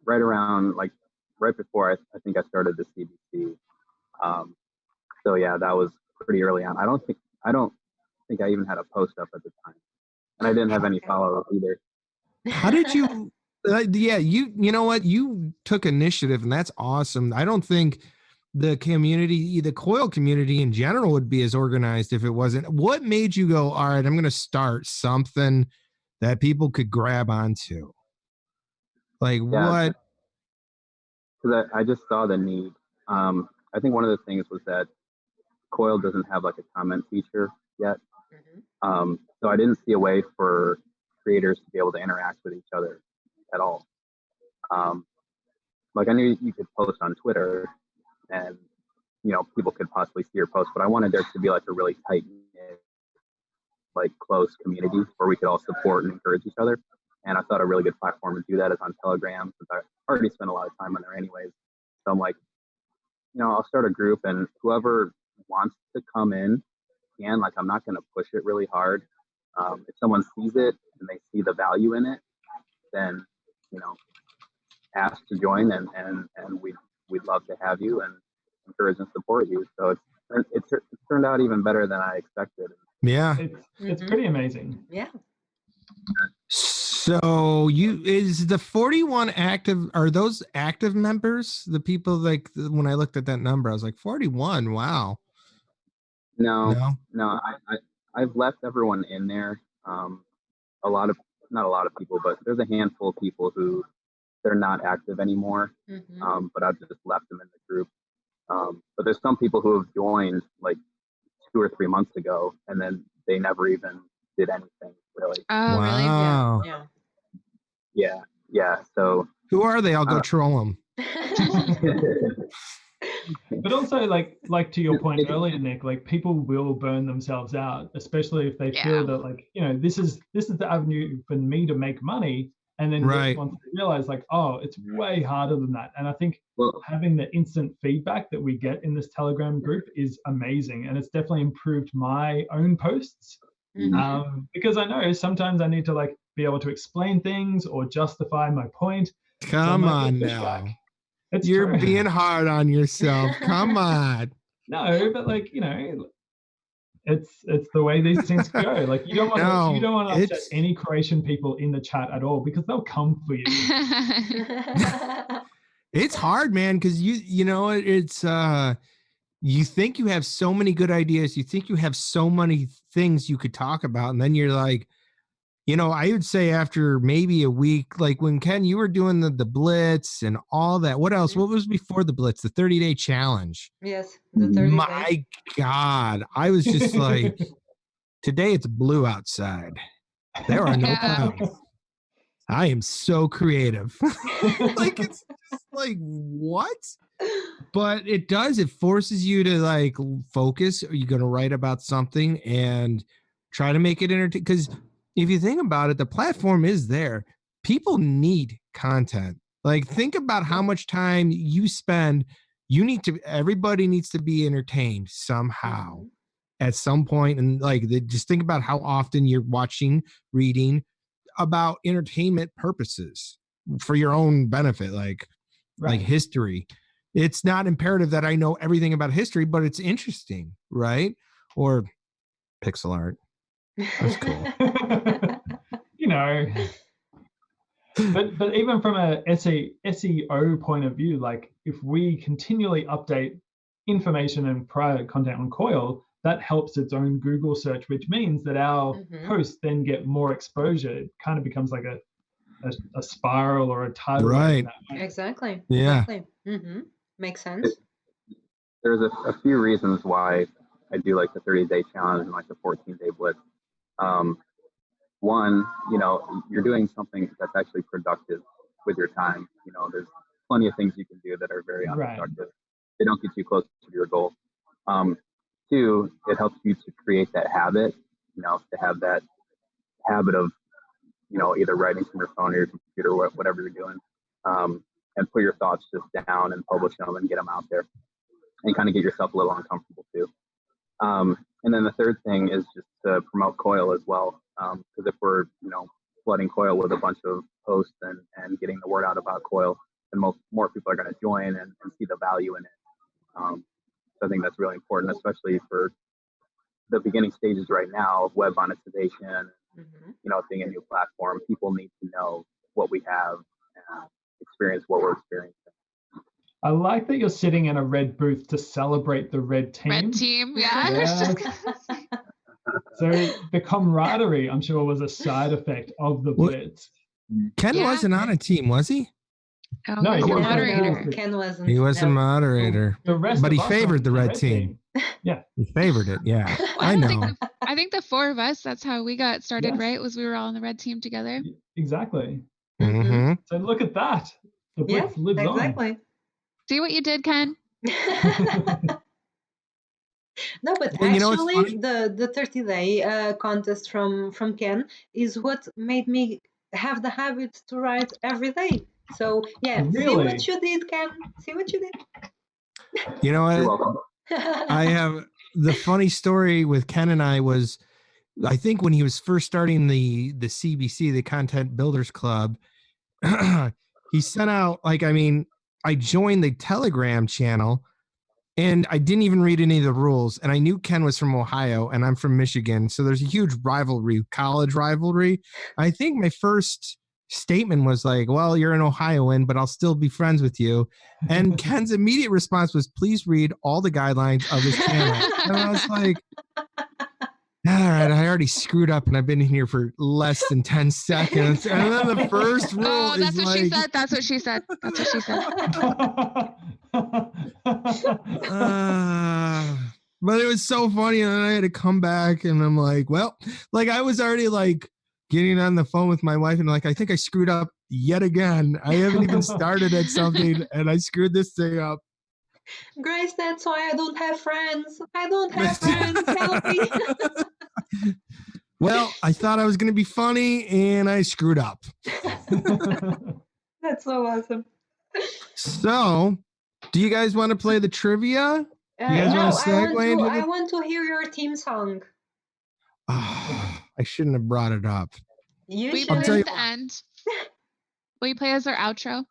right around right before I think I started the CBC. So yeah, that was pretty early on. I don't think I even had a post up at the time, and I didn't have any followers either. How did you? You know what? You took initiative, and that's awesome. I don't think the community, the Coil community in general, would be as organized if it wasn't. What made you go, all right, I'm going to start something that people could grab onto? What? Because I just saw the need. I think one of the things was that Coil doesn't have a comment feature yet. So I didn't see a way for creators to be able to interact with each other at all. I knew you could post on Twitter and, people could possibly see your post, but I wanted there to be a really tight knit, close community where we could all support and encourage each other. And I thought a really good platform to do that is on Telegram, since I already spent a lot of time on there anyways. So I'm like, I'll start a group, and whoever wants to come in can. I'm not going to push it really hard. If someone sees it and they see the value in it, then, ask to join, and we'd love to have you and encourage and support you. So it's turned out even better than I expected. Yeah, it's pretty amazing. Yeah. So is the 41 active? Are those active members? The people when I looked at that number, I was like 41. Wow. No. I've left everyone in there. Not a lot of people, but there's a handful of people who they're not active anymore. But I've just left them in the group. But there's some people who have joined 2 or 3 months ago, and then they never even did anything really. Oh, wow. Really? Yeah. So who are they? I'll go troll them. But also, to your point earlier, Nick, people will burn themselves out, especially if they feel that this is the avenue for me to make money, and then once they realize it's way harder than that. And I think having the instant feedback that we get in this Telegram group is amazing, and it's definitely improved my own posts. Because I know sometimes I need to be able to explain things or justify my point. Come on now. You're being hard on yourself. Come on. No, but it's the way these things go. You don't want to upset any Croatian people in the chat at all, because they'll come for you. It's hard, man, because you know it's you think you have so many good ideas, you think you have so many things you could talk about, and then you're like, you know, I would say after maybe a week, like when Ken, you were doing the blitz and all that. What else? What was before the blitz? The 30-day challenge. Yes, the 30 days. My God, I was just like, today it's blue outside. There are no clouds. I am so creative. Like it's just like what? But it does. It forces you to like focus. Are you going to write about something and try to make it entertaining? Because if you think about it, the platform is there. People need content. Like think about how much time you spend. Everybody needs to be entertained somehow at some point. And like, just think about how often you're watching, reading about entertainment purposes for your own benefit, like history. It's not imperative that I know everything about history, but it's interesting, right? Or pixel art. That's cool. You know, but even from a SEO point of view, like if we continually update information and prior content on Coil, that helps its own Google search, which means that our posts then get more exposure. It kind of becomes like a spiral or a tidal wave. Right. Exactly. Yeah. Exactly. Makes sense. There's a few reasons why I do like the 30-day challenge and like the 14-day blitz. One, you know, you're doing something that's actually productive with your time. You know, there's plenty of things you can do that are very unproductive. They don't get you close to your goal. Two, it helps you to create that habit, you know, to have that habit of, you know, either writing from your phone or your computer, whatever you're doing, and put your thoughts just down and publish them and get them out there and kind of get yourself a little uncomfortable too. And then the third thing is just to promote Coil as well. Because if we're, you know, flooding Coil with a bunch of posts and getting the word out about Coil, then more people are going to join and see the value in it. So I think that's really important, especially for the beginning stages right now of web monetization, you know, being a new platform. People need to know what we have and experience what we're experiencing. I like that you're sitting in a red booth to celebrate the red team. Red team, yeah. Yes. So the camaraderie, I'm sure, was a side effect of the blitz. Ken wasn't on a team, was he? Oh, No, he was a he moderator. No, Ken wasn't. He was a moderator. The rest But of he us favored were the red team. Yeah. He favored it, yeah. I know. I think the four of us, that's how we got started, Yes. right? Was we were all on the red team together. Exactly. Mm-hmm. So look at that. The blitz lives exactly. See what you did, Ken? No, but Well, you know what's actually, funny? the 30-day contest from Ken is what made me have the habit to write every day. So yeah, see Really? what you did, Ken. See what you did. You know You're what? welcome. I have the funny story with Ken and I was, I think when he was first starting the CBC, the Content Builders Club, he sent out, like, I mean, I joined the Telegram channel and I didn't even read any of the rules. And I knew Ken was from Ohio and I'm from Michigan. So there's a huge rivalry, college rivalry. I think my first statement was like, well, you're an Ohioan, but I'll still be friends with you. And Ken's immediate response was, please read all the guidelines of this channel. And I was like, all right, I already screwed up and I've been in here for less than 10 seconds. And then the first rule Oh, that's is what like, she said. That's what she said. That's what she said. But it was so funny. And then I had to come back and I'm like, well, like I was already like getting on the phone with my wife and like, I think I screwed up yet again. I haven't even started at something and I screwed this thing up. Grace, that's why I don't have friends. I don't have friends. Help me. Well, I thought I was going to be funny and I screwed up. That's so awesome. So, do you guys want to play the trivia? You guys no, want to segue into I want to hear your team song. Oh, I shouldn't have brought it up. You Will you should. play at the end? Will you play as our outro?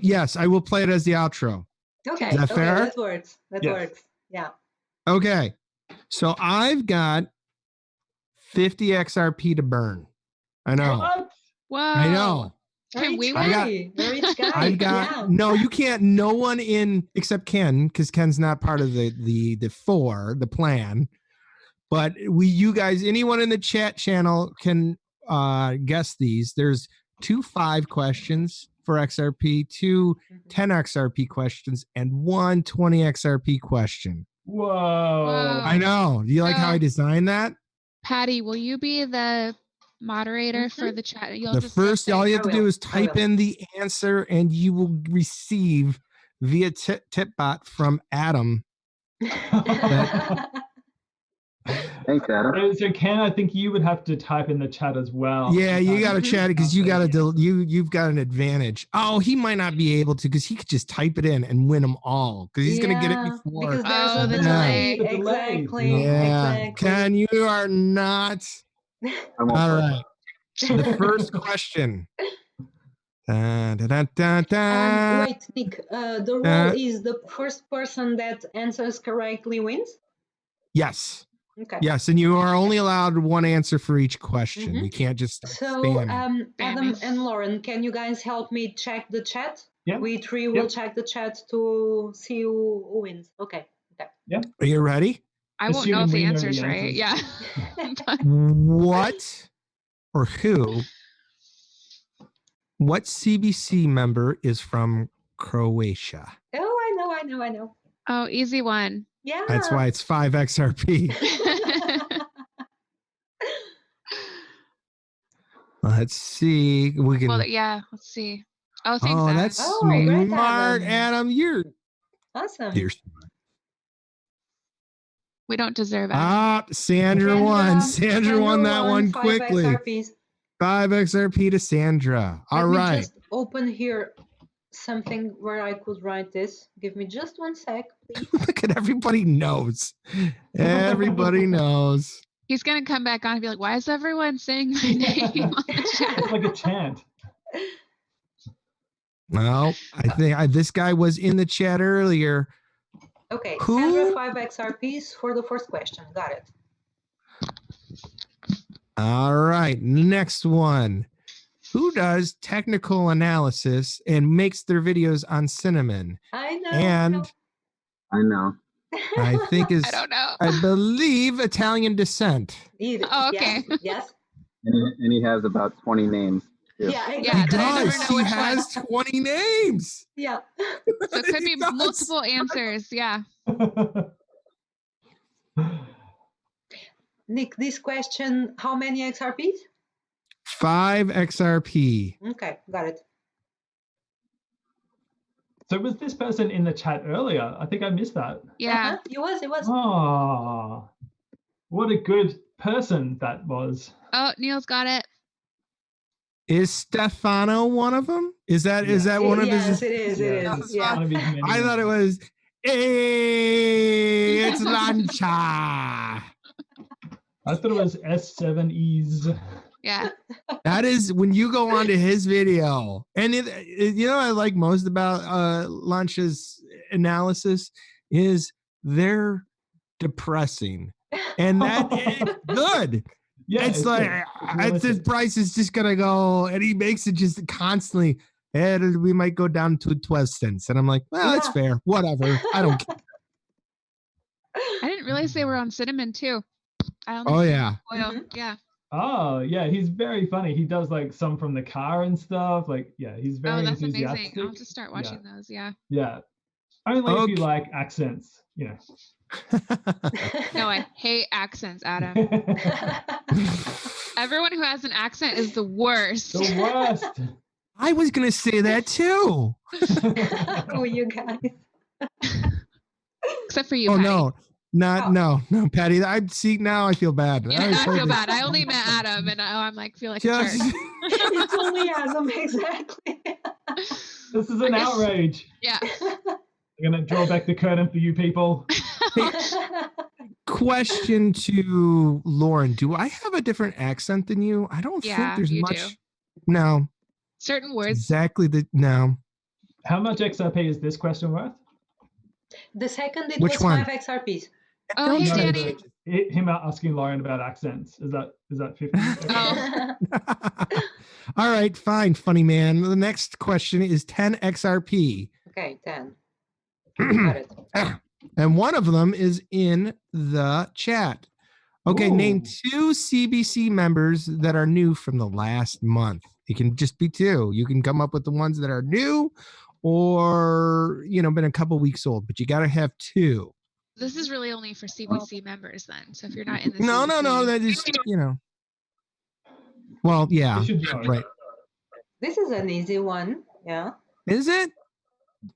Yes, I will play it as the outro. Okay. Is that fair? That works. That works. Yeah. Okay. So I've got 50 XRP to burn. I know. What? Whoa. I know. Can we guy. Rich guy. I've got yeah. no. You can't. No one in except Ken, because Ken's not part of the plan. But you guys, anyone in the chat channel can guess these. There's 2 5 questions for XRP, 2 10 XRP questions, and 1 20 XRP question. Whoa. I know. Do you like how I designed that? Patty, will you be the moderator for the chat? All you have to do is type in the answer, and you will receive via tipbot from Adam. Thanks, Adam. So Ken, I think you would have to type in the chat as well. Yeah, you got to chat it because you've got an advantage. Oh, he might not be able to because he could just type it in and win them all because he's gonna get it before. Because there's a the delay. delay. Exactly. Yeah, Exactly. Ken, you are not. All right. The first question. Wait, Nick. The rule is the first person that answers correctly wins? Yes. Okay. Yes, and you are only allowed one answer for each question. You can't just Adam and Lauren, can you guys help me check the chat? Yeah. We 3 will check the chat to see who wins. Okay. Yeah. Are you ready? I won't know if the answer's right. Yeah. What or who? What CBC member is from Croatia? Oh, I know. Oh, easy one. Yeah. That's why it's 5 XRP. Let's see. We can. Well, yeah. Let's see. Oh, thanks. Oh, Adam. that's great, smart, Adam. You're awesome. We don't deserve Adam. Sandra won. Sandra won that one 5 quickly. XRPs. 5 XRP to Sandra. All right. Let me just open here something where I could write this. Give me just 1 sec, please. Look at everybody knows. Everybody knows. He's gonna come back on and be like, "Why is everyone saying my name on the chat?" It's like a chant. Well, I think this guy was in the chat earlier. Okay, Who? Sandra, 5 XRPs for the first question. Got it. All right, next one. Who does technical analysis and makes their videos on Cinnamon? I know. And I know. I think is I don't know. I believe Italian descent. Oh, okay. Yes. And he has about 20 names. Too. Yeah, exactly. Yeah, He but I never does. know He which has 20 names. Yeah. So it could be He does. multiple answers. Yeah. Nick, this question, how many XRPs? 5 XRP. Okay, got it. So was this person in the chat earlier? I think I missed that. Yeah. It was. Oh, what a good person that was. Oh, Neil's got it. Is Stefano one of them? Is that one of his? Yes, it is. It is. Yeah. One of his many I thought it was. Hey, it's Lancha. I thought it was S7Es. Yeah. That is when you go onto his video, and you know what I like most about Lancha's analysis is they're depressing, and that is good. Yeah, it's like his price is just gonna go, and he makes it just constantly. And we might go down to 12 cents, and I'm like, well, that's fair. Whatever. I don't care. I didn't realize they were on Cinnamon too. Oh yeah. Yeah. Oh yeah, he's very funny. He does like some from the car and stuff. Like he's very that's enthusiastic. amazing. I'll have to start watching those. Yeah. Yeah. Only if you like accents, No, I hate accents, Adam. Everyone who has an accent is the worst. The worst. I was gonna say that too. Oh, you guys. Except for you. Oh Patty. no, Patty. I see now. I feel bad. Yeah, I feel bad. I only met Adam, and now I'm like feel like a jerk. It's only Adam, exactly. This is an outrage. Yeah. I'm gonna draw back the curtain for you people. Question to Lauren: do I have a different accent than you? I don't think there's much. Do. No. Certain words. Exactly. No. How much XRP is this question worth? The second it Which was one? 5 XRPs. Oh, hey, Danny. Him asking Lauren about accents. Is that 50? Oh. All right, fine, funny man. The next question is 10 XRP. Okay, 10. Got it. And one of them is in the chat. Okay, name 2 CBC members that are new from the last month. It can just be 2. You can come up with the ones that are new or, been a couple weeks old, but you got to have 2. This is really only for CBC members then. So if you're not in the No, CBC, that is, Well, yeah, You should know. right. This is an easy one. Yeah. Is it?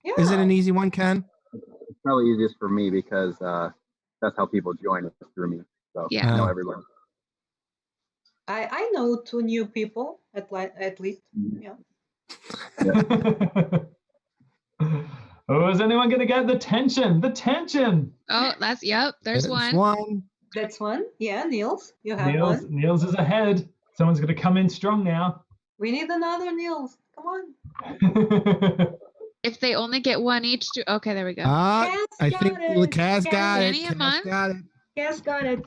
Yeah. Is it an easy one, Ken? It's probably easiest for me because that's how people join us through me. So Yeah. I know everyone. I know 2 new people at least. Yeah. Oh, is anyone going to get the tension? The tension. oh, there's one. That's one. Yeah, Niels, you have one. Niels is ahead. Someone's going to come in strong now. We need another Niels. Come on. If they only get one each, okay, there we go. I think Kaz got it. Kaz got it.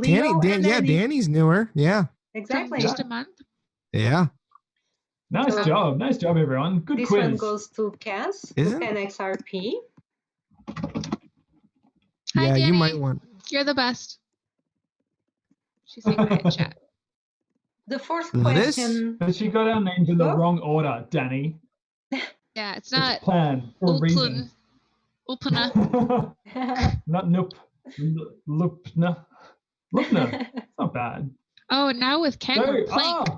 Danny's newer. Yeah. Exactly. Just a month. Yeah. Nice job, everyone. Good this quiz. This one goes to Kaz, to 10 XRP. Hi, yeah, Danny. you might want. You're the best. She's saying hi in chat. The fourth question. But she got our names in the wrong order, Danny. Yeah, it's not planned for a reason. Ulpana. Not nope. Lupna. It's not bad. Oh, now with Ken, we're plank.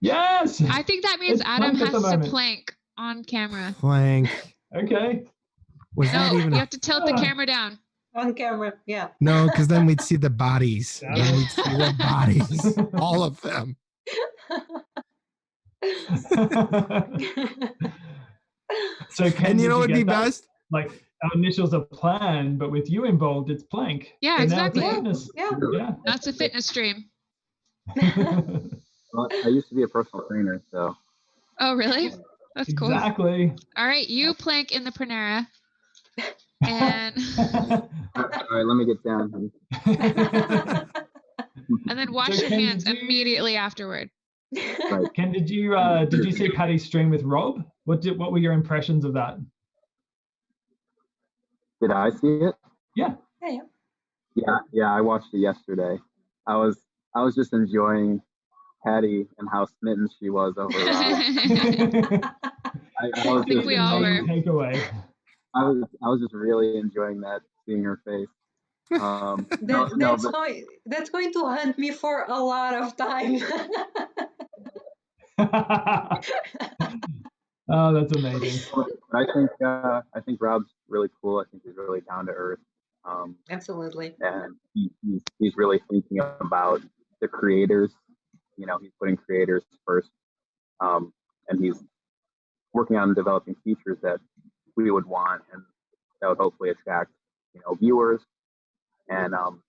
Yes. I think that means Adam has to plank on camera. Plank. Okay. You have to tilt the camera down. On camera, yeah. No, because then we'd see the bodies. Then we'd see the bodies. All of them. So and you know what would be best? Like our initials are plan, but with you involved, it's plank. Yeah, so exactly. Yeah. That's a fitness stream. Well, I used to be a personal trainer, so. Oh, really? That's cool. Exactly. All right, you plank in the Panera. And all right, let me get down. And then wash your hands immediately afterward. Right. Ken, did you see Patty's stream with Rob? What were your impressions of that? Did I see it? Yeah. Yeah. I watched it yesterday. I was just enjoying Patty and how smitten she was over Rob. I think we all were. Takeaway. I was just really enjoying that, seeing her face. That's going to hunt me for a lot of time. Oh, that's amazing. I think Rob's really cool. I think he's really down to earth. Absolutely. And he's really thinking about the creators. He's putting creators first, and he's working on developing features that we would want and that would hopefully attract viewers. And I'm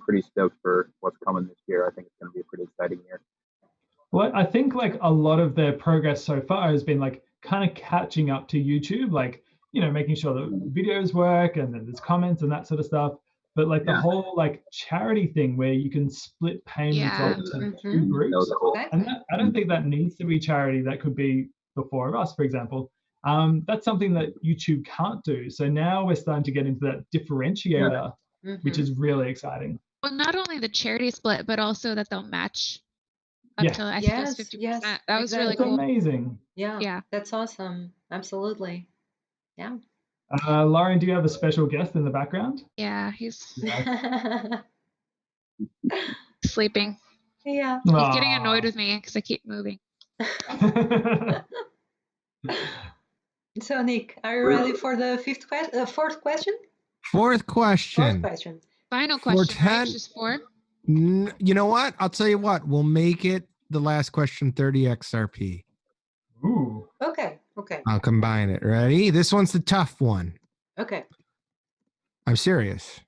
pretty stoked for what's coming this year. I think it's going to be a pretty exciting year. Well, I think like a lot of their progress so far has been like kind of catching up to YouTube, like making sure the videos work and then there's comments and that sort of stuff. But like the whole like charity thing where you can split payments up to 2 groups, and I don't think that needs to be charity. That could be the 4 of us, for example. That's something that YouTube can't do. So now we're starting to get into that differentiator, which is really exciting. Well, not only the charity split, but also that they'll match up to I think it was 50%. Yes, that was really That's cool. Amazing. Yeah, that's awesome. Absolutely. Yeah. Lauren, do you have a special guest in the background? Yeah, he's sleeping. Yeah. He's getting annoyed with me because I keep moving. So, Nick, are you ready for the fourth question? Fourth question. Final question, right? Just 4? You know what? I'll tell you what. We'll make it the last question 30 XRP. Ooh. Okay. I'll combine it. Ready? This one's the tough one. Okay. I'm serious.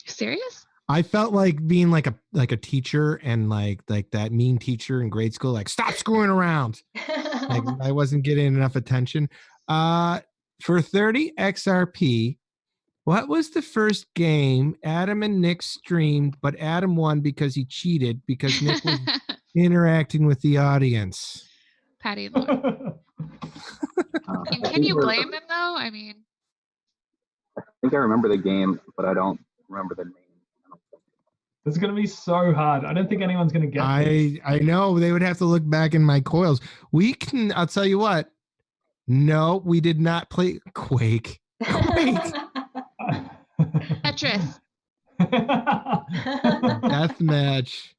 Serious? I felt like being like a teacher and like that mean teacher in grade school, like stop screwing around. Like I wasn't getting enough attention. For 30 XRP, What was the first game Adam and Nick streamed, but Adam won because he cheated because Nick was interacting with the audience? Patty and Lauren. And can you blame them though? I mean, I think I remember the game, but I don't remember the name. This is going to be so hard. I don't think anyone's going to get this. I know they would have to look back in my coils. We can. I'll tell you what. No, we did not play Quake. Tetris. Deathmatch.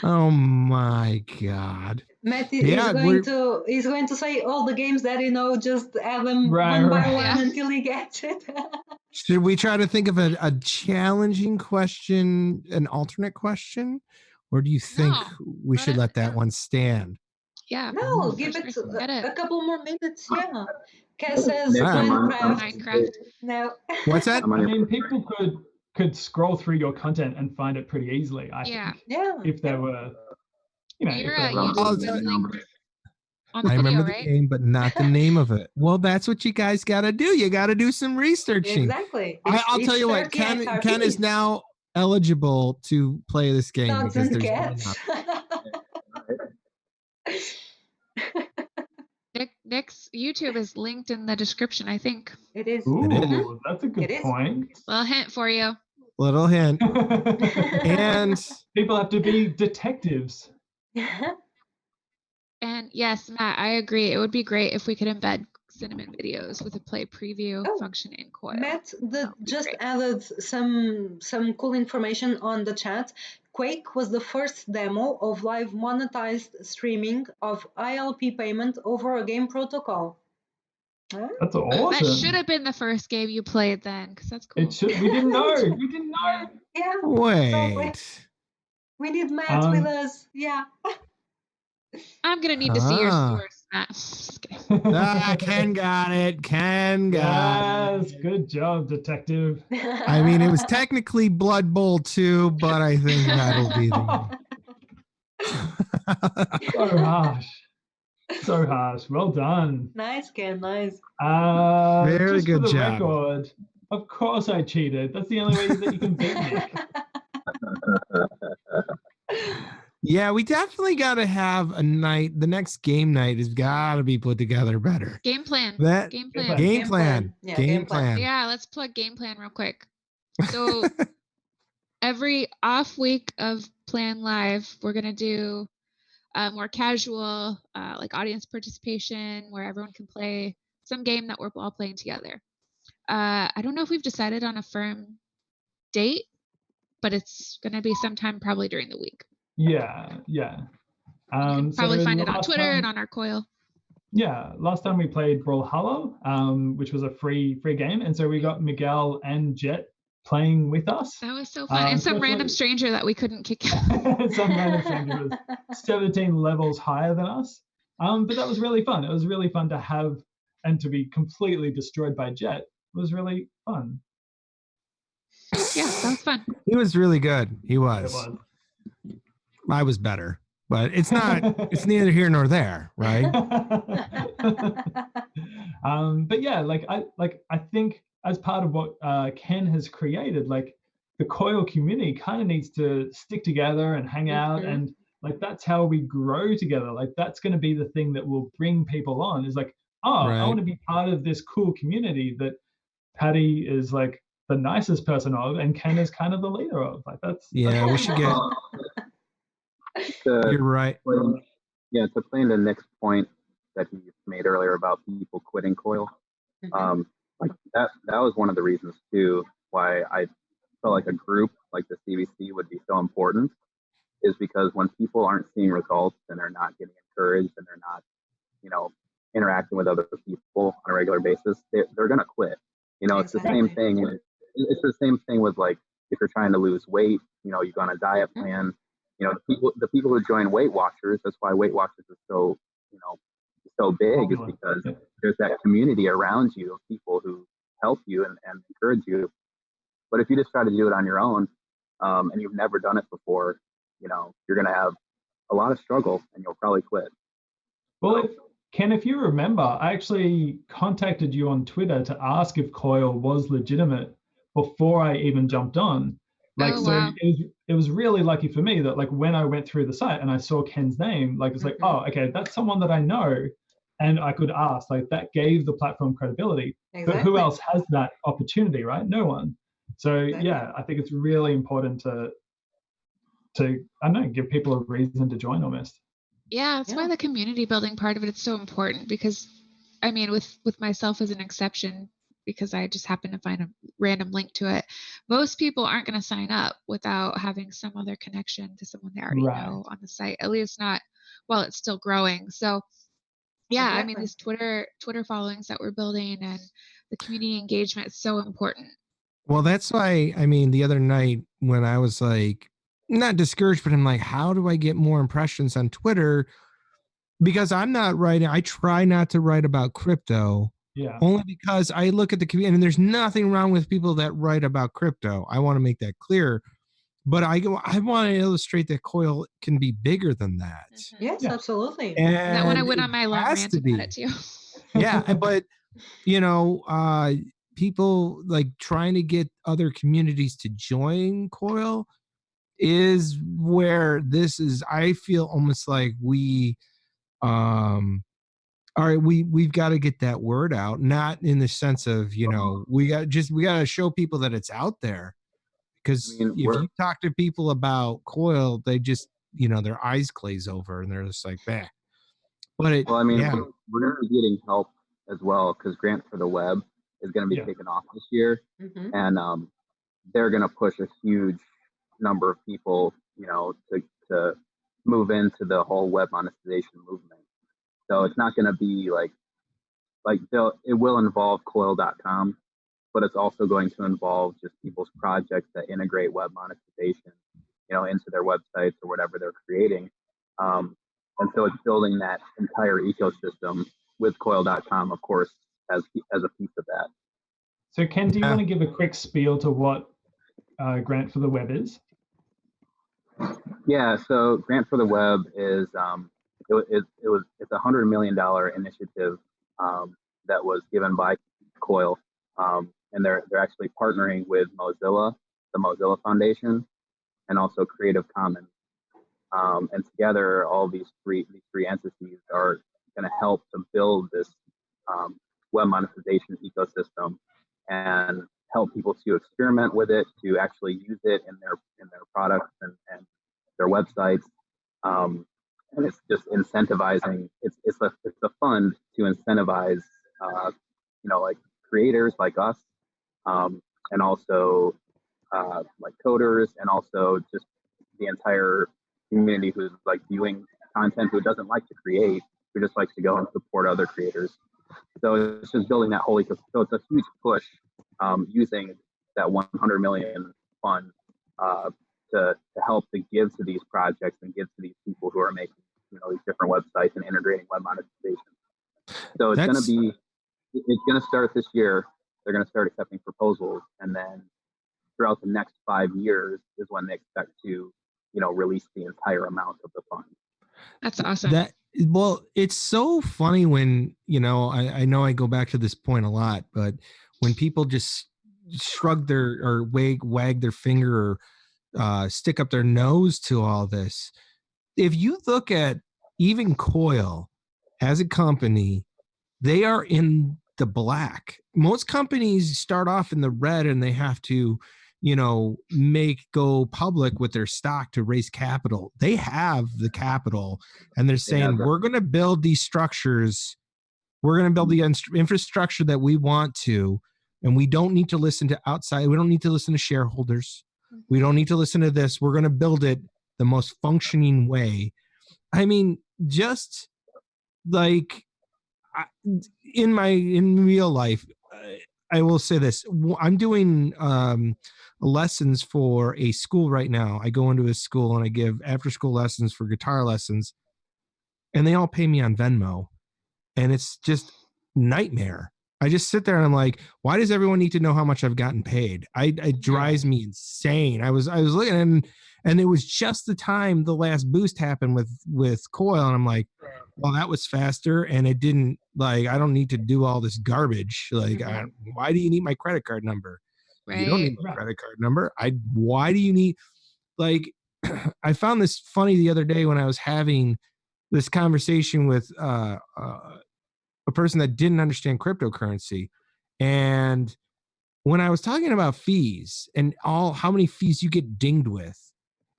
Oh my God. Matt is going to say all the games that just add them one by one until he gets it. Should we try to think of a challenging question, an alternate question? Or do you think we should let that one stand? Yeah. No, give it a couple more minutes. Yeah. Cass says Minecraft. No. What's that? I mean, people could scroll through your content and find it pretty easily, I think. Yeah. If there were, I remember the game, but not the name of it. Well, that's what you guys got to do. You got to do some researching. Exactly. I'll tell you what, Ken is now eligible to play this game. Dogs and cats. Nick's YouTube is linked in the description, I think. It is. Ooh, that's a good point. Little hint for you. Little hint. And people have to be detectives. And yes, Matt, I agree. It would be great if we could embed Cinnamon videos with a play preview function in Coil. Matt just added some cool information on the chat. Quake was the first demo of live monetized streaming of ILP payment over a game protocol. Huh? That's awesome. That should have been the first game you played then, because that's cool. It should. We didn't know. We didn't know. Yeah. Wait. We need Matt with us. Yeah. I'm gonna need to see your source, Matt. Just kidding. Ken got it. Ken got it. Good job, detective. I mean, it was technically Blood Bowl 2, but I think that'll be the So harsh. So harsh. Well done. Nice, Ken. Nice. Very just good for the job. Record, of course I cheated. That's the only way that you can beat Nick. Yeah, we definitely got to have a night. The next game night has got to be put together better. Game plan. Game plan. Yeah, let's plug game plan real quick. So every off week of Plan Live, we're going to do more casual, like audience participation, where everyone can play some game that we're all playing together. I don't know if we've decided on a firm date, but it's going to be sometime probably during the week. Yeah. You can probably find it on Twitter and on our Coil. Yeah, last time we played Brawlhalla, which was a free game, and so we got Miguel and Jet playing with us. That was so fun. And some random stranger that we couldn't kick out. Some random stranger was 17 levels higher than us. But that was really fun. It was really fun to have and to be completely destroyed by Jet. It was really fun. Yeah, that was fun. He was really good. He was. It was. I was better, but it's not. It's neither here nor there, right? But yeah, I think as part of what Ken has created, like the Coil community kind of needs to stick together and hang out, and like that's how we grow together. Like that's going to be the thing that will bring people on. Is like, I want to be part of this cool community that Patty is like the nicest person of, and Ken is kind of the leader of. Like that's we should get. You're right. To play in the next point that he made earlier about people quitting Coil, like that was one of the reasons too why I felt like a group like the CBC would be so important, is because when people aren't seeing results and they're not getting encouraged and they're not, interacting with other people on a regular basis, they're gonna quit. It's the same thing. It's the same thing with like if you're trying to lose weight, you go on a diet plan. The people who join Weight Watchers, that's why Weight Watchers is so, so big, is because there's that community around you of people who help you and encourage you. But if you just try to do it on your own, and you've never done it before, you're going to have a lot of struggle and you'll probably quit. Well, Ken, if you remember, I actually contacted you on Twitter to ask if Coil was legitimate before I even jumped on. Like, Oh, so wow. it was really lucky for me that like when I went through the site and I saw Ken's name, like it's like, oh, okay, that's someone that I know, and I could ask. Like that gave the platform credibility. But who else has that opportunity, right? No one. So yeah, I think it's really important to I don't know, give people a reason to join almost. Yeah, that's why the community building part of it is so important, because I mean, with myself as an exception, because I just happen to find a random link to it, most people aren't going to sign up without having some other connection to someone they already know on the site, at least not while it's still growing. So yeah, I mean, these Twitter followings that we're building and the community engagement is so important. Well, that's why, I mean, the other night when I was like, not discouraged, but I'm like, how do I get more impressions on Twitter? Because I'm not writing, I try not to write about crypto. Yeah. Only because I look at the community, and there's nothing wrong with people that write about crypto. I want to make that clear. But I want to illustrate that Coil can be bigger than that. Yes, absolutely. And that when I went on my long rant about it too. Yeah, but you know, people like trying to get other communities to join Coil is where this is. I feel almost like we all right, we've got to get that word out, not in the sense of, you know, we got to show people that it's out there, because if you talk to people about Coil, they just, you know, their eyes glaze over and they're just like, bah. But well, I mean, we're going to be getting help as well, because Grant for the Web is going to be taken off this year, and they're going to push a huge number of people, you know, to move into the whole web monetization movement. So it's not going to be like it will involve coil.com, but it's also going to involve just people's projects that integrate web monetization, you know, into their websites or whatever they're creating. And so it's building that entire ecosystem with coil.com, of course, as a piece of that. So Ken, do you want to give a quick spiel to what Grant for the Web is? Yeah, so Grant for the Web is it's $100 million initiative that was given by Coil, and they're actually partnering with Mozilla, the Mozilla Foundation, and also Creative Commons, and together all these three entities are going to help to build this web monetization ecosystem and help people to experiment with it, to actually use it in their products and their websites. And it's just incentivizing. It's a fund to incentivize, you know, like creators like us, and also like coders, and also just the entire community who's like viewing content, who doesn't like to create, who just likes to go and support other creators. So it's just building that whole ecosystem. So it's a huge push, using that 100 million fund to help to give to these projects and give to these people who are making, you know, these different websites and integrating web monetization. So it's going to start this year. They're going to start accepting proposals, and then throughout the next 5 years is when they expect to, you know, release the entire amount of the fund. That's awesome. Well, it's so funny when, you know, I know I go back to this point a lot, but when people just shrug their or wag their finger or stick up their nose to all this, if you look at even Coil as a company, they are in the black. Most companies start off in the red and they have to, you know, go public with their stock to raise capital. They have the capital, and they're saying, we're going to build these structures. We're going to build the infrastructure that we want to, and we don't need to listen to outside. We don't need to listen to shareholders. We don't need to listen to this. We're going to build it the most functioning way. I mean, just like in real life, I will say this. I'm doing lessons for a school right now. I go into a school and I give after school lessons for guitar lessons, and they all pay me on Venmo, and it's just nightmare. I just sit there and I'm like, why does everyone need to know how much I've gotten paid? It drives me insane. I was looking, and it was just the time the last boost happened with Coil, and I'm like, well, that was faster, and it didn't, like, I don't need to do all this garbage. Like, why do you need my credit card number? You don't need Right. my credit card number. Why do you need, like, I found this funny the other day when I was having this conversation with a person that didn't understand cryptocurrency. And when I was talking about fees and how many fees you get dinged with,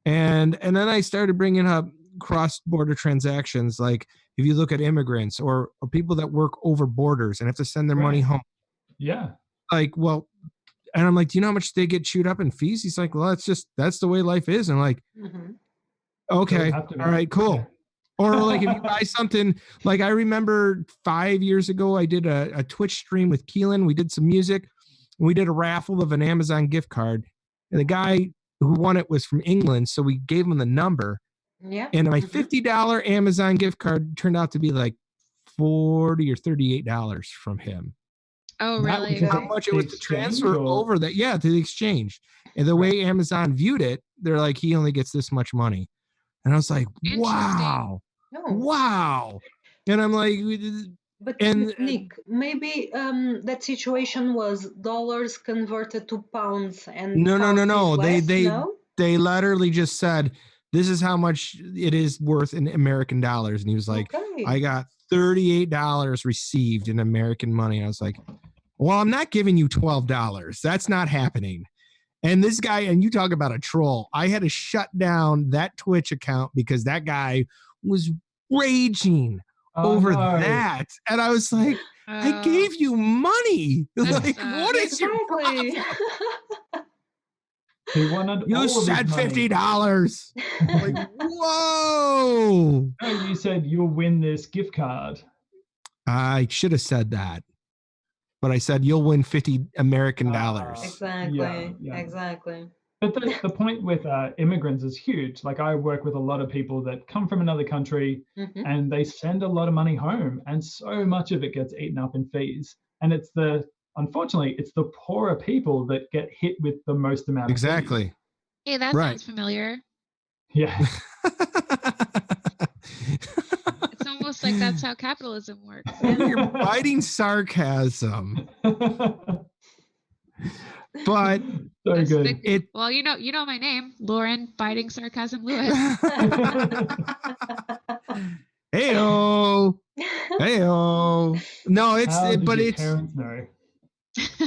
and then I started bringing up cross-border transactions, like if you look at immigrants or people that work over borders and have to send their money home. Yeah. Like, well, and I'm like, do you know how much they get chewed up in fees? He's like, well, that's the way life is. And I'm like, okay, all right, cool. Yeah. Or like if you buy something, like I remember 5 years ago, I did a Twitch stream with Keelan. We did some music and we did a raffle of an Amazon gift card. And the guy who won it was from England. So we gave him the number. Yeah. And my $50 Amazon gift card turned out to be like $40 or $38 from him. Oh, That really? was how much it was to transfer over that. Yeah, to the exchange. And the way Amazon viewed it, they're like, he only gets this much money. And I was like, wow. Wow. And I'm like, but and Nick, maybe that situation was dollars converted to pounds and no. No? They literally just said, this is how much it is worth in American dollars. And he was like, I got $38 received in American money. I was like, well, I'm not giving you $12. That's not happening. And this guy, and you talk about a troll, I had to shut down that Twitch account because that guy was raging over that. And I was like, I gave you money. Like, what is your problem? He wanted you said $50. Like, whoa. No, you said you'll win this gift card. I should have said that. But I said you'll win $50 American dollars. Exactly. Exactly. But the point with immigrants is huge. Like I work with a lot of people that come from another country and they send a lot of money home, and so much of it gets eaten up in fees. And unfortunately, it's the poorer people that get hit with the most amount of fees. Hey, that sounds familiar. Yeah. It's almost like that's how capitalism works. You're biting sarcasm. But so good. Well, you know my name, Lauren Biting Sarcasm Lewis. Heyo. Heyo. No, it's parents know?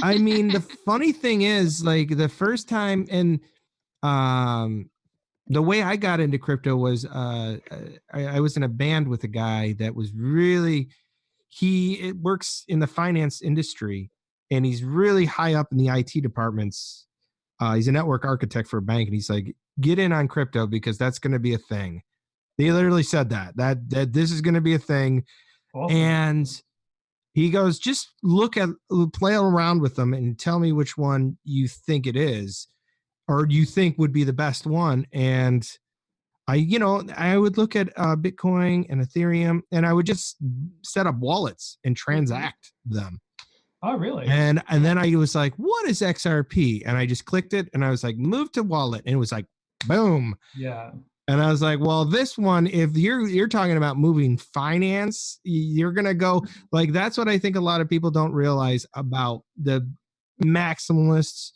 I mean, the funny thing is, like the first time, and the way I got into crypto was I was in a band with a guy that was really, he works in the finance industry and he's really high up in the IT departments. He's a network architect for a bank, and he's like, get in on crypto because that's going to be a thing. They literally said that this is going to be a thing. Awesome. And he goes, just play around with them and tell me which one you think it is, or you think would be the best one. And I would look at Bitcoin and Ethereum, and I would just set up wallets and transact them. Oh, really? And then I was like, what is XRP? And I just clicked it, and I was like, move to wallet. And it was like, boom. Yeah. And I was like, well, this one, if you're talking about moving finance, you're going to go, like, that's what I think a lot of people don't realize about the maximalists.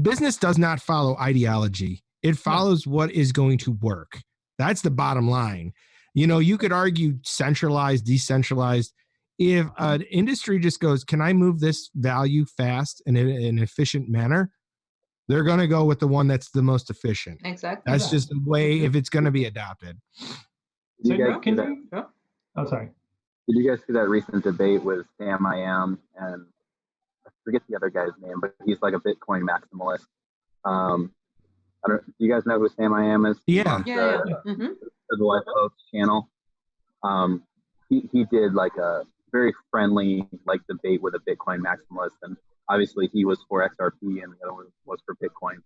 Business does not follow ideology. It follows what is going to work. That's the bottom line. You could argue centralized, decentralized. If an industry just goes, can I move this value fast and in an efficient manner? They're going to go with the one that's the most efficient. Exactly. That's just the way, if it's going to be adopted. So Oh, sorry. Did you guys see that recent debate with Sam I Am and I forget the other guy's name, but he's like a Bitcoin maximalist. Do you guys know who Sam I Am is? Yeah. The Life Coach channel. He did like a very friendly debate with a Bitcoin maximalist, and obviously he was for XRP and the other one was for Bitcoin.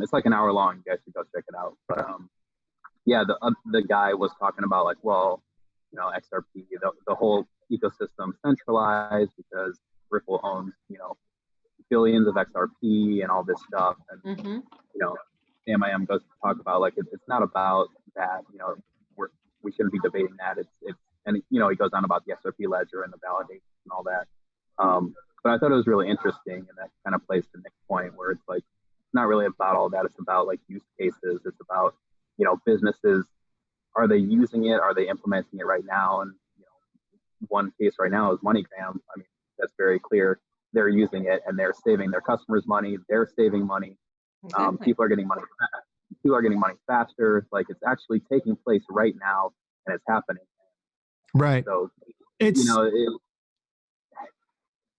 It's like an hour long. You guys should go check it out. But the guy was talking about XRP, the whole ecosystem centralized because Ripple owns billions of XRP and all this stuff, and MIM goes to talk about it's not about that. We shouldn't be debating that. It's and he goes on about the XRP ledger and the validation and all that. But I thought it was really interesting, and that kind of plays to Nick's point, where it's like it's not really about all that. It's about like use cases. It's about, you know, businesses. Are they using it? Are they implementing it right now? And, you know, one case right now is MoneyGram. I mean, that's very clear. They're using it and they're saving their customers money. They're saving money. Exactly. People are getting money. People are getting money faster. Like, it's actually taking place right now, and it's happening. Right. So It's, you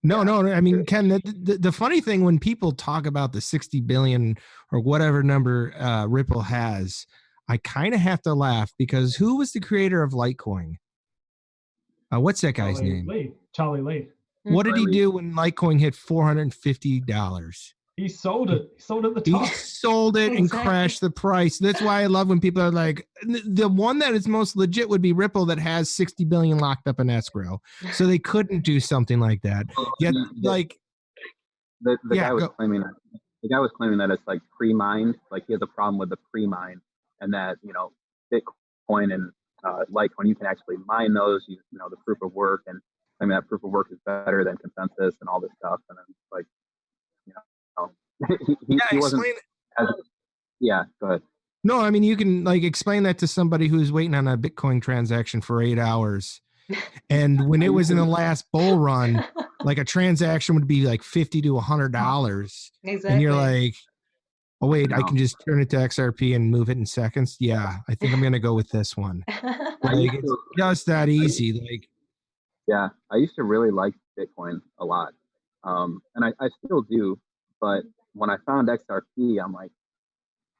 know, no. I mean, Ken, the funny thing when people talk about the 60 billion or whatever number Ripple has, I kind of have to laugh, because who was the creator of Litecoin? What's that guy's name? Charlie Lee. What did he do when Litecoin hit $450? He sold it. He sold it at the He top. sold it and Exactly. crashed the price. That's why I love when people are like, the one that is most legit would be Ripple, that has 60 billion locked up in escrow. So they couldn't do something like that. Yet, like, the guy was claiming that. The guy was claiming that it's like pre-mined. Like, he has a problem with the pre-mine, and that, you know, Bitcoin and Litecoin, you can actually mine those. You know, the proof of work, and I mean, that proof of work is better than consensus and all this stuff. And I'm like, you know, he wasn't. Yeah, go ahead. No, I mean, you can like explain that to somebody who's waiting on a Bitcoin transaction for 8 hours. And when it was in the last bull run, like a transaction would be like $50 to $100. Exactly. And you're like, oh, wait, I can just turn it to XRP and move it in seconds. Yeah, I think I'm going to go with this one. Like, it's just that easy. Like, yeah, I used to really like Bitcoin a lot. And I still do. But when I found XRP, I'm like,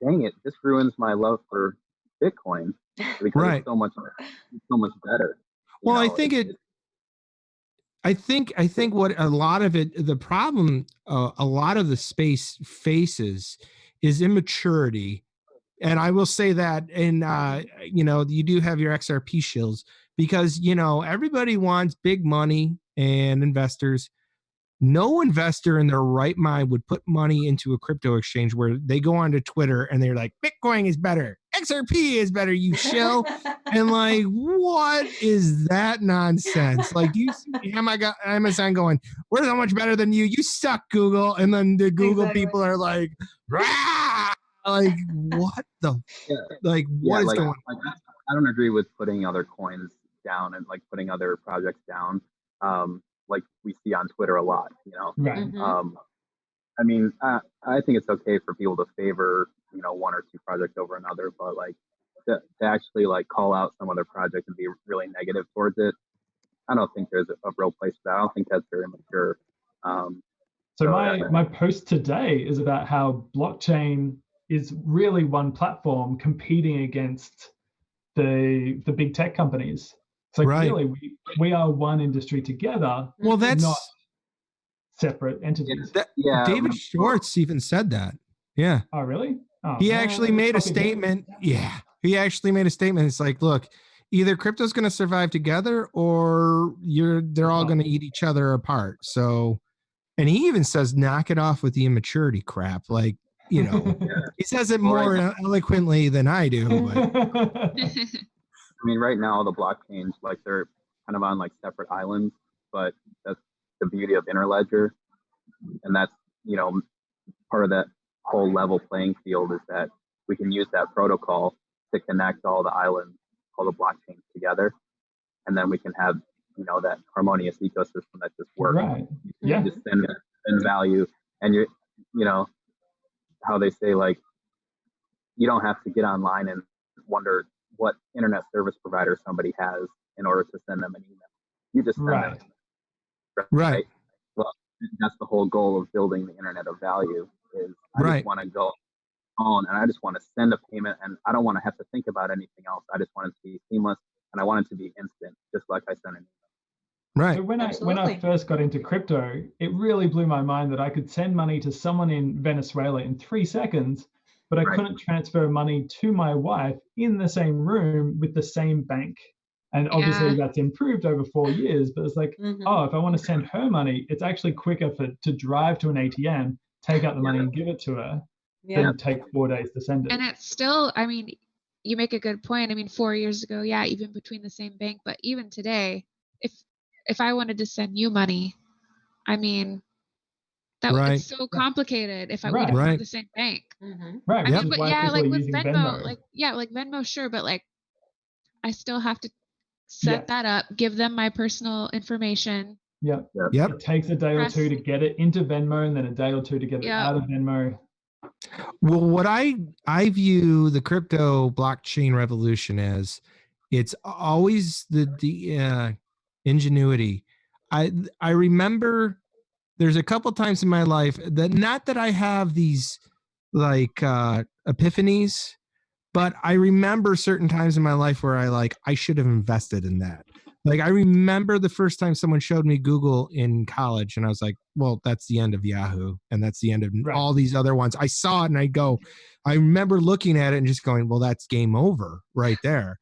dang it, this ruins my love for Bitcoin, because right. It's so much better. Well, I think what a lot of it, the problem, a lot of the space faces is immaturity. And I will say that, and you know, you do have your XRP shills, because, you know, everybody wants big money and investors. No investor in their right mind would put money into a crypto exchange where they go onto Twitter and they're like, Bitcoin is better, XRP is better, you shill. And like, what is that nonsense? Like, do you see Amazon going, we're so much better than you? You suck, Google. And then the Google people are like, rah! Like, what the, like, what is going on? Like, I don't agree with putting other coins down and like putting other projects down. Like we see on Twitter a lot, you know. Right. Mm-hmm. I mean, I think it's okay for people to favor, you know, one or two projects over another, but like to actually like call out some other project and be really negative towards it, I don't think there's a real place for that. I don't think that's very mature. So my post today is about how blockchain is really one platform competing against the big tech companies. It's like, really, we are one industry together. Well, that's not separate entities. David Schwartz even said that. Yeah. Oh, really? Oh, he actually made a statement. Yeah. He actually made a statement. It's like, look, either crypto's going to survive together, or they're all going to eat each other apart. So, and he even says, knock it off with the immaturity crap. Like, you know, he says it more eloquently than I do. But. I mean, right now the blockchains, like, they're kind of on like separate islands, but that's the beauty of Interledger, and that's, you know, part of that whole level playing field is that we can use that protocol to connect all the islands, all the blockchains together, and then we can have, you know, that harmonious ecosystem that just works. Right. Yeah. You just send value, and you know how they say, like, you don't have to get online and wonder what internet service provider somebody has in order to send them an email. You just send them. Right. Well, that's the whole goal of building the internet of value. Is I just want to go on and I just want to send a payment, and I don't want to have to think about anything else. I just want it to be seamless, and I want it to be instant, just like I sent an email. Right. So when I first got into crypto, it really blew my mind that I could send money to someone in Venezuela in 3 seconds, but I couldn't transfer money to my wife in the same room with the same bank. And obviously that's improved over 4 years, but it's like, oh, if I want to send her money, it's actually quicker to drive to an ATM, take out the money and give it to her, than take 4 days to send it. And it's still, I mean, you make a good point. I mean, 4 years ago, even between the same bank, but even today, if I wanted to send you money, I mean, that Right. it's so complicated if we Right. didn't Right. have the same bank. Right. I Which mean, is but why yeah, people like are with using Venmo, Venmo. like Venmo, sure, but like I still have to set Yeah. that up, give them my personal information. Yeah. Yep. It takes a day or Press- two to get it into Venmo, and then a day or two to get it Yep. out of Venmo. Well, what I view the crypto blockchain revolution as, it's always the ingenuity. I remember there's a couple times in my life that, not that I have these like epiphanies, but I remember certain times in my life where I should have invested in that. Like, I remember the first time someone showed me Google in college, and I was like, well, that's the end of Yahoo, and that's the end of Right. all these other ones. I saw it and I remember looking at it and just going, well, that's game over right there.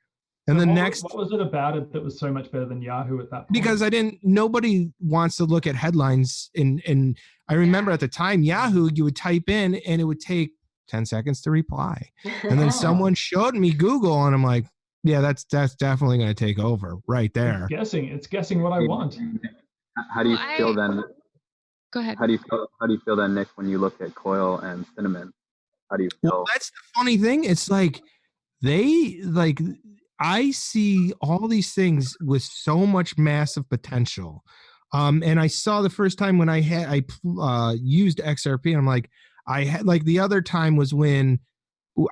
And So the what was it about it that was so much better than Yahoo at that point? because nobody wants to look at headlines. And I remember at the time, Yahoo, you would type in and it would take 10 seconds to reply. And then someone showed me Google, and I'm like, yeah, that's definitely going to take over right there. It's guessing what I want. How do you feel then? Go ahead. How do you feel then, Nick, when you look at Coil and Cinnamon? How do you feel? Well, that's the funny thing. It's like I see all these things with so much massive potential. And I saw the first time when I used XRP, and I'm like, I had, like, the other time was when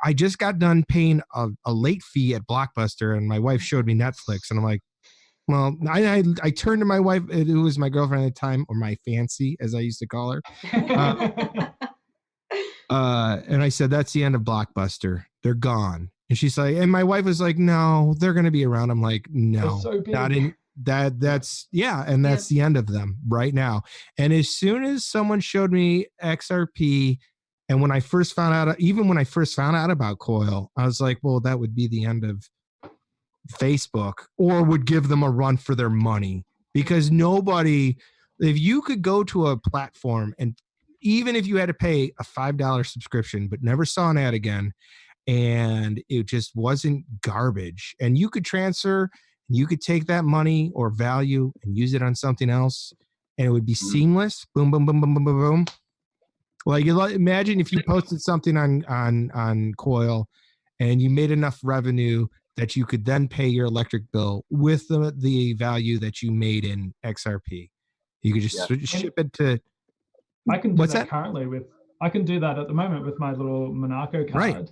I just got done paying a late fee at Blockbuster, and my wife showed me Netflix, and I'm like, well, I turned to my wife, who was my girlfriend at the time, or my fancy, as I used to call her. And I said, that's the end of Blockbuster. They're gone. And she's like, and my wife was like, no, they're going to be around. I'm like, no, so big. not in that's yeah. And that's the end of them right now. And as soon as someone showed me XRP, and when I first found out, even when I first found out about Coil, I was like, well, that would be the end of Facebook, or would give them a run for their money, because nobody, if you could go to a platform, and even if you had to pay a $5 subscription, but never saw an ad again, and it just wasn't garbage, and you could transfer, you could take that money or value and use it on something else, and it would be seamless. Boom, boom, boom, boom, boom, boom, boom. Like, imagine if you posted something on Coil, and you made enough revenue that you could then pay your electric bill with the value that you made in XRP. You could just ship it to. I can do that currently I can do that at the moment with my little Monaco card.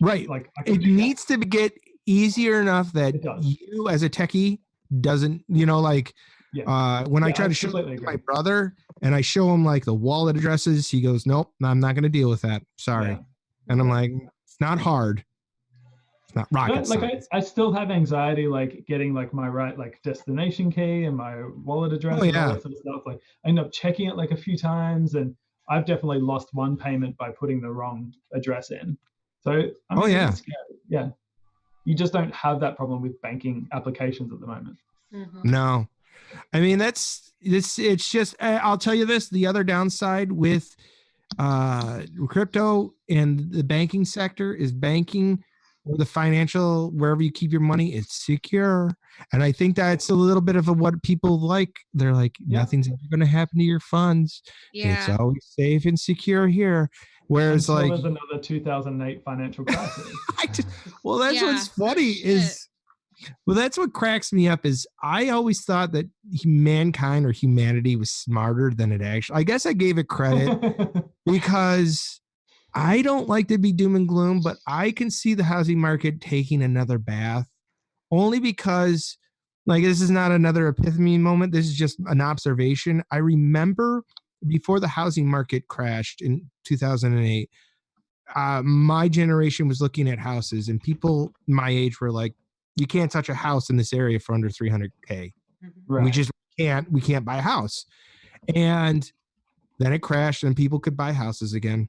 Right. Like, it needs to get easier enough that you as a techie doesn't, when I try to show my brother and I show him like the wallet addresses, he goes, nope, I'm not going to deal with that. Sorry. Yeah. And I'm like, it's not hard. It's not rocket science. I still have anxiety, like getting like my destination key and my wallet address and all that sort of stuff. Like, I end up checking it like a few times, and I've definitely lost one payment by putting the wrong address in. So it's scary. Yeah, you just don't have that problem with banking applications at the moment. Mm-hmm. No, I mean it's just, I'll tell you this: the other downside with crypto and the banking sector is banking. The financial, wherever you keep your money, it's secure. And I think that's a little bit of what people like. They're like, nothing's ever going to happen to your funds. Yeah. It's always safe and secure here. Whereas until there's another 2008 financial crisis. That's what's funny is, that's what cracks me up is I always thought that mankind or humanity was smarter than it actually, I guess I gave it credit because I don't like to be doom and gloom, but I can see the housing market taking another bath, only because, like, this is not another epiphany moment. This is just an observation. I remember before the housing market crashed in 2008, my generation was looking at houses, and people my age were like, you can't touch a house in this area for under 300K. Right. We just can't buy a house. And then it crashed and people could buy houses again.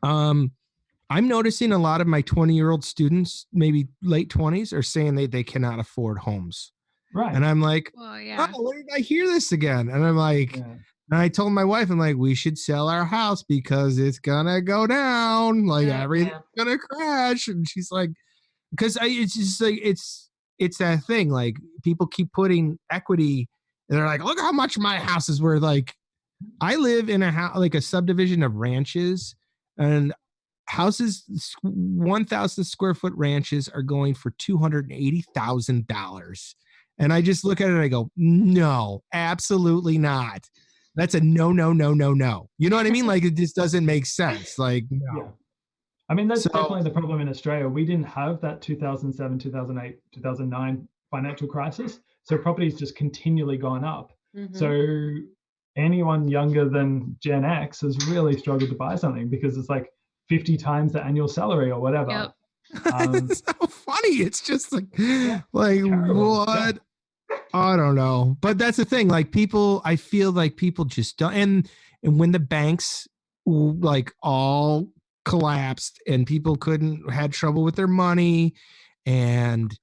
I'm noticing a lot of my 20-year-old students, maybe late 20s, are saying they cannot afford homes. Right. And I'm like, where did I hear this again? And I'm like, and I told my wife, I'm like, we should sell our house because it's gonna go down. Like everything's gonna crash. And she's like, because it's just like, it's that thing. Like, people keep putting equity and they're like, look how much my house is worth. Like, I live in a house, like a subdivision of ranches, and houses, 1,000 square foot ranches are going for $280,000. And I just look at it and I go, no, absolutely not. That's a no, no, no, no, no. You know what I mean? Like, it just doesn't make sense. Like, no. Yeah. I mean, that's So- definitely the problem in Australia. We didn't have that 2007, 2008, 2009 financial crisis. So property's just continually gone up. Mhm. So anyone younger than Gen X has really struggled to buy something because it's like 50 times the annual salary or whatever. Yep. It's so funny. It's just like, terrible. what? I don't know. But that's the thing. Like, people, I feel like people just don't. And when the banks like all collapsed and people had trouble with their money, and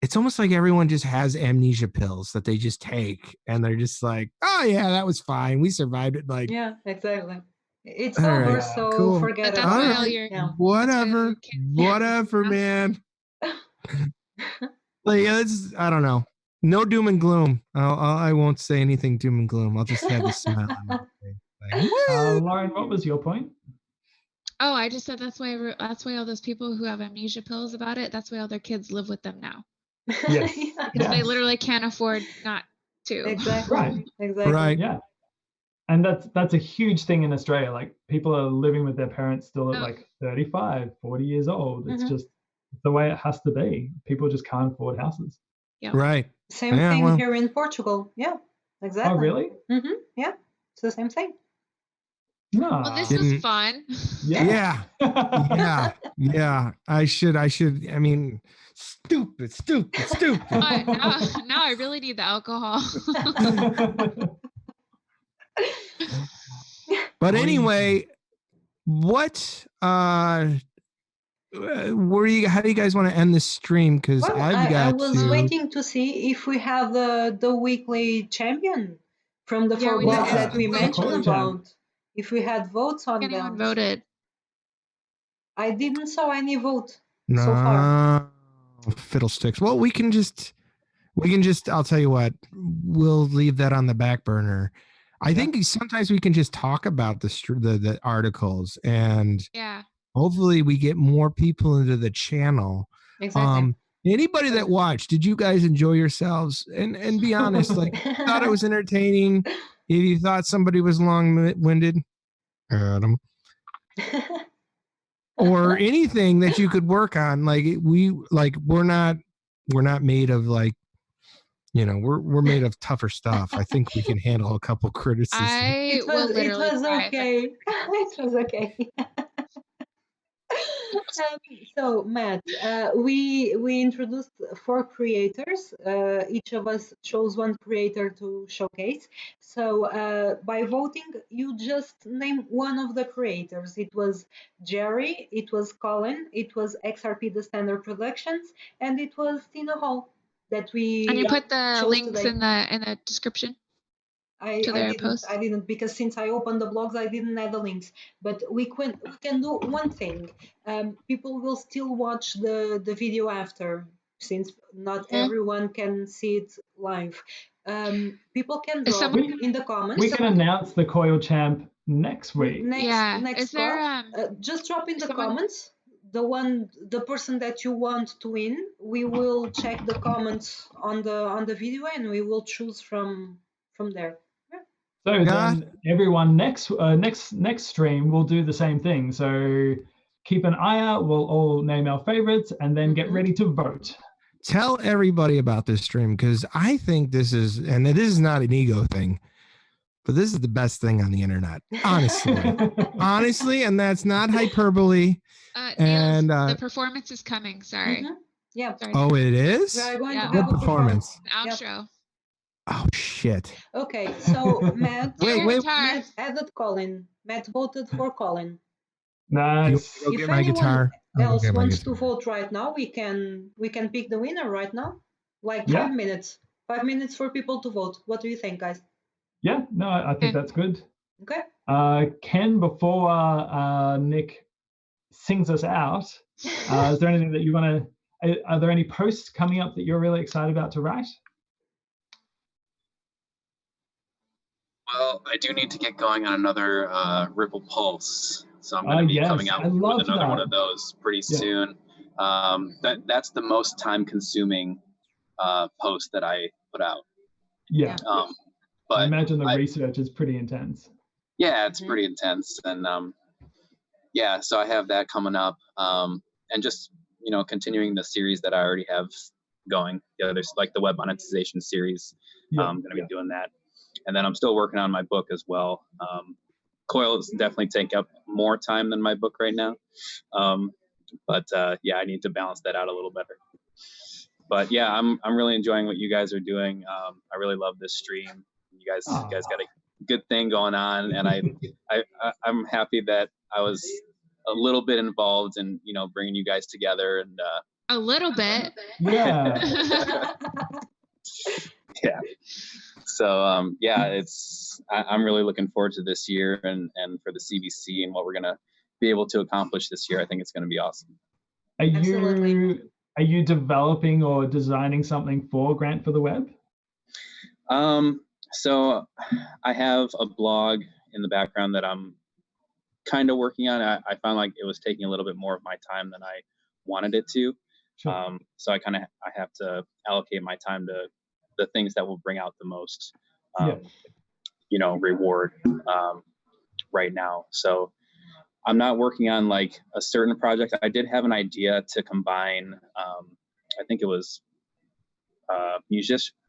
it's almost like everyone just has amnesia pills that they just take, and they're just like, oh yeah, that was fine, we survived it. Like, Yeah, exactly. It's All over, right, so cool. forget But that's about why it. all your- Yeah. whatever, That's why whatever, man. Like, it's, I don't know. No doom and gloom. I won't say anything doom and gloom. I'll just have this smile on my face. Like, woo! Lauren, what was your point? Oh, I just said that's why all those people who have amnesia pills about it, that's why all their kids live with them now. Yes. Yeah, Because they Yes. literally can't afford not to. exactly. Right. Exactly. Right. Yeah. And that's a huge thing in Australia. Like, people are living with their parents still at Oh. like 35, 40 years old. It's Mhm. just the way it has to be. People just can't afford houses. Right. Same Yeah, thing well- here in Portugal. Yeah, exactly. Oh, really? Yeah, it's the same thing. No. Well, this was Didn't- fun. Yeah. Yeah. I should. I mean, stupid. Now I really need the alcohol. But What do you anyway, what how do you guys want to end this stream? Because Well, I've I got was to. waiting to see if we have the weekly champion from the Yeah, four we didn't blogs have that we the mentioned Coil champ. about. If we had votes on Anyone them. voted? I didn't saw any vote so far. No, fiddlesticks. Well, we can just. I'll tell you what. We'll leave that on the back burner. I think sometimes we can just talk about the articles, and Yeah. hopefully we get more people into the channel. Exactly. Anybody that watched, did you guys enjoy yourselves? And be honest, like, thought it was entertaining. If you thought somebody was long-winded, Adam, or anything that you could work on, like, we're not made of, like, we're made of tougher stuff. I think we can handle a couple criticisms. It will was literally cry. okay. It was okay. So Matt, we introduced 4 creators. Each of us chose one creator to showcase. So by voting, you just name one of the creators. It was Jerry, it was Colin, it was XRP The Standard Productions, and it was Tina Hall that we And you put the chose links today. in the description. I didn't, because since I opened the blogs, I didn't add the links. But we can do one thing. People will still watch the video after, since not everyone can see it live. People can Is drop someone- in the comments. We can announce the Coil champ next week. Next Is there pod. Just drop in the someone- comments the person that you want to win. We will check the comments on the video, and we will choose from there. So then everyone next stream will do the same thing. So keep an eye out. We'll all name our favorites and then get ready to vote. Tell everybody about this stream, because I think this is, and it is not an ego thing, but this is the best thing on the internet, honestly. And that's not hyperbole. And the performance is coming. Sorry. Yeah. Sorry. Oh, it is? We are going to What have a performance? An outro. Oh shit. Okay, so Matt, Wait. Matt added Colin. Matt voted for Colin. Nice. Go If get my anyone guitar. else wants to vote right now, we can pick the winner right now. Like 5 minutes. 5 minutes for people to vote. What do you think, guys? Yeah, no, I think that's good. Okay. Ken, before Nick sings us out, is there anything that you want to? Are there any posts coming up that you're really excited about to write? Well, I do need to get going on another Ripple Pulse, so I'm going to be coming yes, out I with love another one that. of those pretty Yeah. soon. That's the most time-consuming post that I put out. Yeah. But I imagine the research is pretty intense. Yeah, it's pretty intense, and yeah, so I have that coming up, and just continuing the series that I already have going. Yeah, there's like the web monetization series. I'm going to be doing that, and then I'm still working on my book as well. Coil is definitely taking up more time than my book right now, but yeah, I need to balance that out a little better. But yeah, I'm really enjoying what you guys are doing. I really love this stream. You guys got a good thing going on, and I'm happy that I was a little bit involved in bringing you guys together, and a little bit. Yeah. Yeah. So yeah, I'm really looking forward to this year and for the CBC and what we're gonna be able to accomplish this year. I think it's gonna be awesome. Are you developing or designing something for Grant for the Web? So I have a blog in the background that I'm kind of working on. I found like it was taking a little bit more of my time than I wanted it to. Sure. So I have to allocate my time to the things that will bring out the most, reward right now. So I'm not working on like a certain project. I did have an idea to combine, I think it was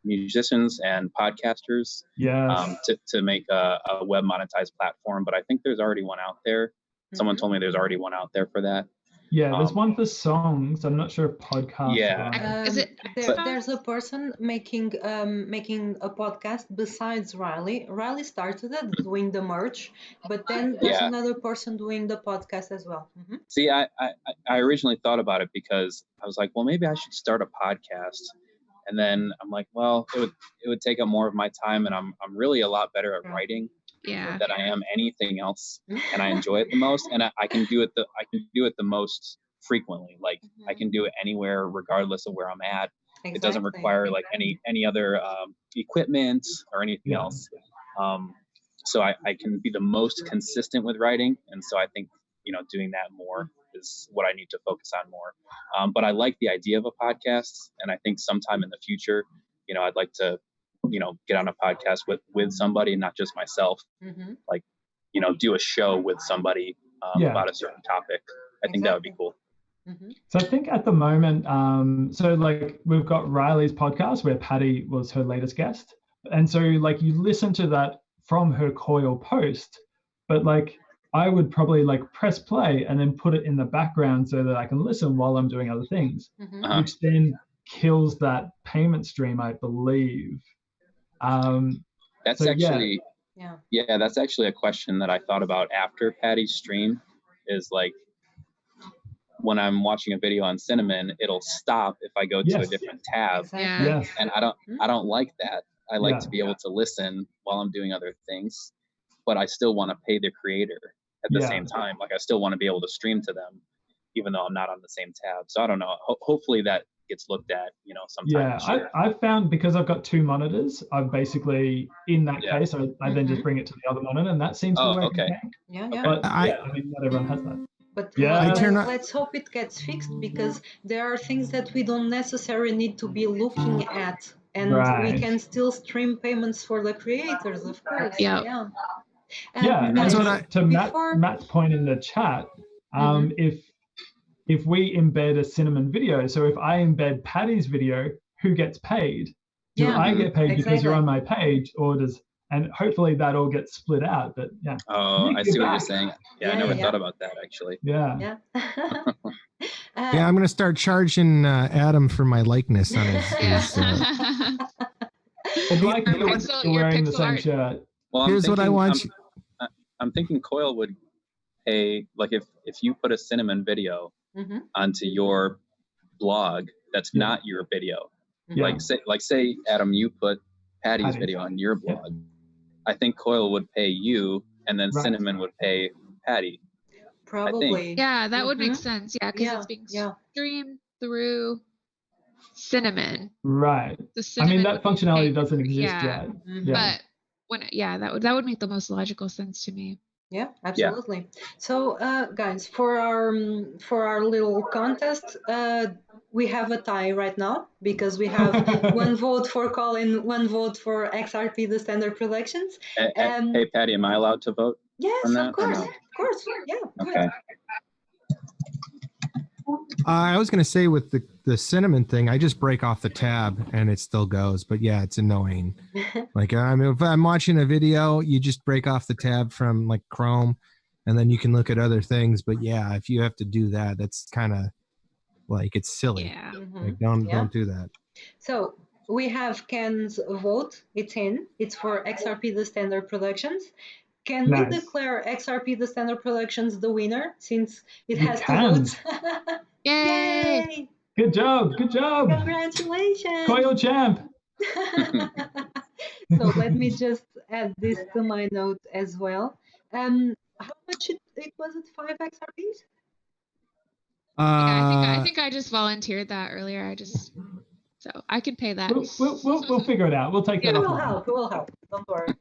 musicians and podcasters to make a web monetized platform, but I think there's already one out there. Someone told me there's already one out there for that. Yeah, there's one for songs. I'm not sure podcast. Yeah. Is it? There's a person making a podcast besides Riley. Riley started it doing the merch, but then there's another person doing the podcast as well. See, I originally thought about it because I was like, well, maybe I should start a podcast. And then I'm like, well, it would take up more of my time, and I'm really a lot better at writing than I am anything else, and I enjoy it the most, and I can do it the most frequently. Like I can do it anywhere, regardless of where I'm at. Exactly. It doesn't require like any other equipment or anything else. So I can be the most consistent with writing, and so I think doing that more is what I need to focus on more. But I like the idea of a podcast, and I think sometime in the future, I'd like to, get on a podcast with somebody, not just myself. Like, do a show with somebody about a certain topic. I think that would be cool. So I think at the moment, so like we've got Riley's podcast where Patty was her latest guest, and so like you listen to that from her Coil post, but like I would probably like press play and then put it in the background so that I can listen while I'm doing other things, which then kills that payment stream, I believe. That's actually that's actually a question that I thought about after Patty's stream. Is like when I'm watching a video on Cinnamon, it'll stop if I go to a different tab, and I don't like that. I like to be able to listen while I'm doing other things, but I still want to pay the creator at the same time. Like I still want to be able to stream to them, even though I'm not on the same tab. So I don't know. Hopefully that gets looked at, sometime this year. I've found because I've got two monitors, I've basically, in that case, I then just bring it to the other monitor, and that seems to work. Okay. But I mean, not everyone has that. But let's hope it gets fixed, because there are things that we don't necessarily need to be looking at, and we can still stream payments for the creators, of course. Matt's point in the chat, if we embed a Cinnamon video, so if I embed Patty's video, who gets paid? Do I get paid because you're on my page, or does, and hopefully that all gets split out, but Oh, I see what you're saying. I never thought about that, actually. Yeah, I'm going to start charging Adam for my likeness on his I'd like you're wearing the same shirt. Well, here's what I want you. I'm thinking Coil would pay, like if you put a Cinnamon video onto your blog that's not your video. Like say Adam, you put Patty's video on your blog. I think Coil would pay you, and then Cinnamon would pay Patty. Probably. Yeah, that would make sense. Yeah, because it's being streamed through Cinnamon. Right. The Cinnamon that functionality doesn't exist yet. But that would make the most logical sense to me. Yeah, absolutely. So, guys, for our little contest, we have a tie right now because we have one vote for Colin, one vote for XRP, the Standard Productions. Hey, Patty, am I allowed to vote? Yes, on that, of course, or no? of course. Yeah, do Okay. it. I was going to say with the cinnamon thing, I just break off the tab and it still goes. But yeah, it's annoying. Like, I mean, if I'm watching a video, you just break off the tab from like Chrome and then you can look at other things. But yeah, if you have to do that, that's kind of like, it's silly. Yeah. Like, don't do that. So we have Ken's vote. It's for XRP, the Standard Productions. Can we declare XRP, the Standard Productions, the winner since it has 2 votes? Yay! Good job. Good job. Congratulations. Coil champ. So let me just add this to my note as well. How much it was it 5 XRPs? I think I just volunteered that earlier. So I can pay that. We'll figure it out. We'll take that It offline. will help. Don't worry.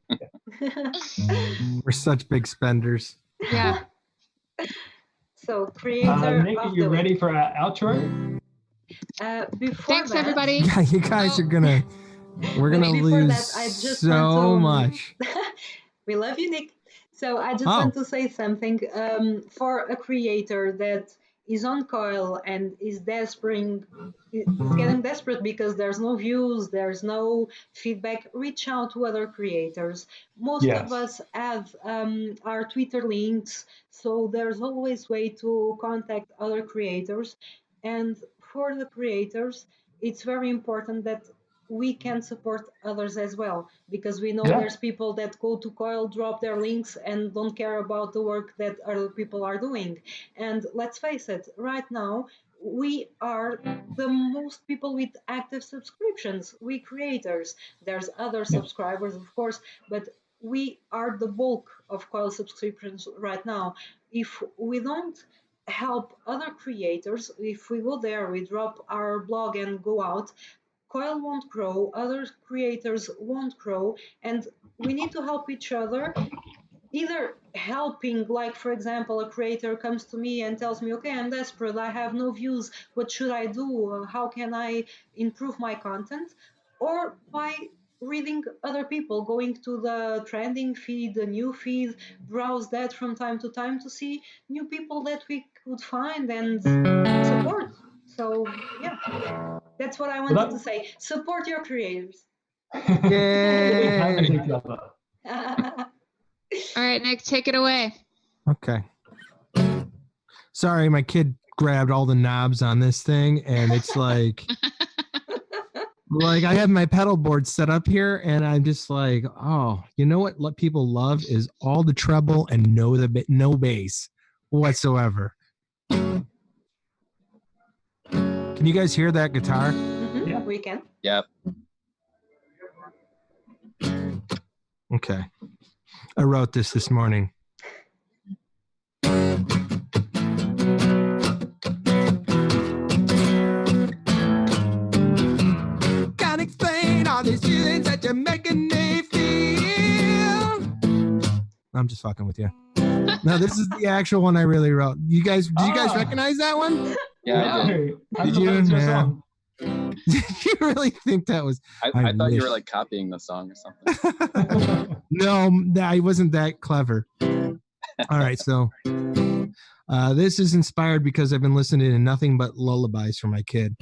We're such big spenders. Yeah. So creator Nick, are of you the ready week. for our outro? Thanks, everybody. Yeah, you guys are gonna. We're gonna lose I just so much. We love you, Nick. So I just want to say something. For a creator that is on Coil and is getting desperate because there's no views, there's no feedback, reach out to other creators. Most of us have our Twitter links, so there's always way to contact other creators. And for the creators, it's very important that we can support others as well, because we know there's people that go to Coil, drop their links, and don't care about the work that other people are doing. And let's face it, right now we are the most people with active subscriptions, we creators. There's other subscribers, of course, but we are the bulk of Coil subscriptions right now. If we don't help other creators, if we go there, we drop our blog and go out, Coil won't grow, other creators won't grow, and we need to help each other. Either helping, like for example, a creator comes to me and tells me, okay, I'm desperate, I have no views, what should I do? How can I improve my content? Or by reading other people, going to the trending feed, the new feed, browse that from time to time to see new people that we could find and support. So yeah, that's what I wanted to say. Support your creators. Yay! All right, Nick, take it away. Okay. Sorry, my kid grabbed all the knobs on this thing, and it's like, like I have my pedal board set up here, and I'm just like, oh, you know what people love is all the treble and no bass whatsoever. Can you guys hear that guitar? Mm-hmm. Yeah, we can. Yep. Okay. I wrote this morning. Can't explain all these feelings that you're making me feel. I'm just fucking with you. No, this is the actual one I really wrote. Did you guys recognize that one? Yeah, I did. Did you? Yeah. Did you really think that was? I thought you were like copying the song or something. No, I wasn't that clever. All right, so this is inspired because I've been listening to nothing but lullabies for my kid.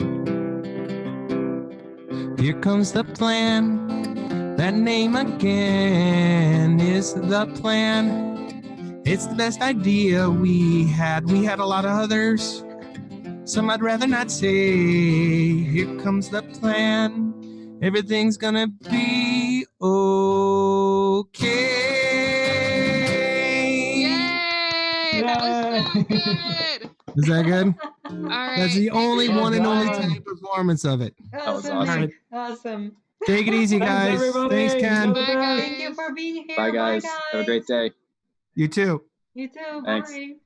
Here comes the plan. That name again is the plan. It's the best idea we had. We had a lot of others. Some I'd rather not say. Here comes the plan. Everything's gonna be okay. Yay! That was so good. Is that good? All right. That's the only one and only time performance of it. Awesome. All right. Awesome. Take it easy, guys. Thanks, Ken. Bye, guys. Thank you for being here. Bye, guys. Have a great day. You too. You too. Thanks. Bye.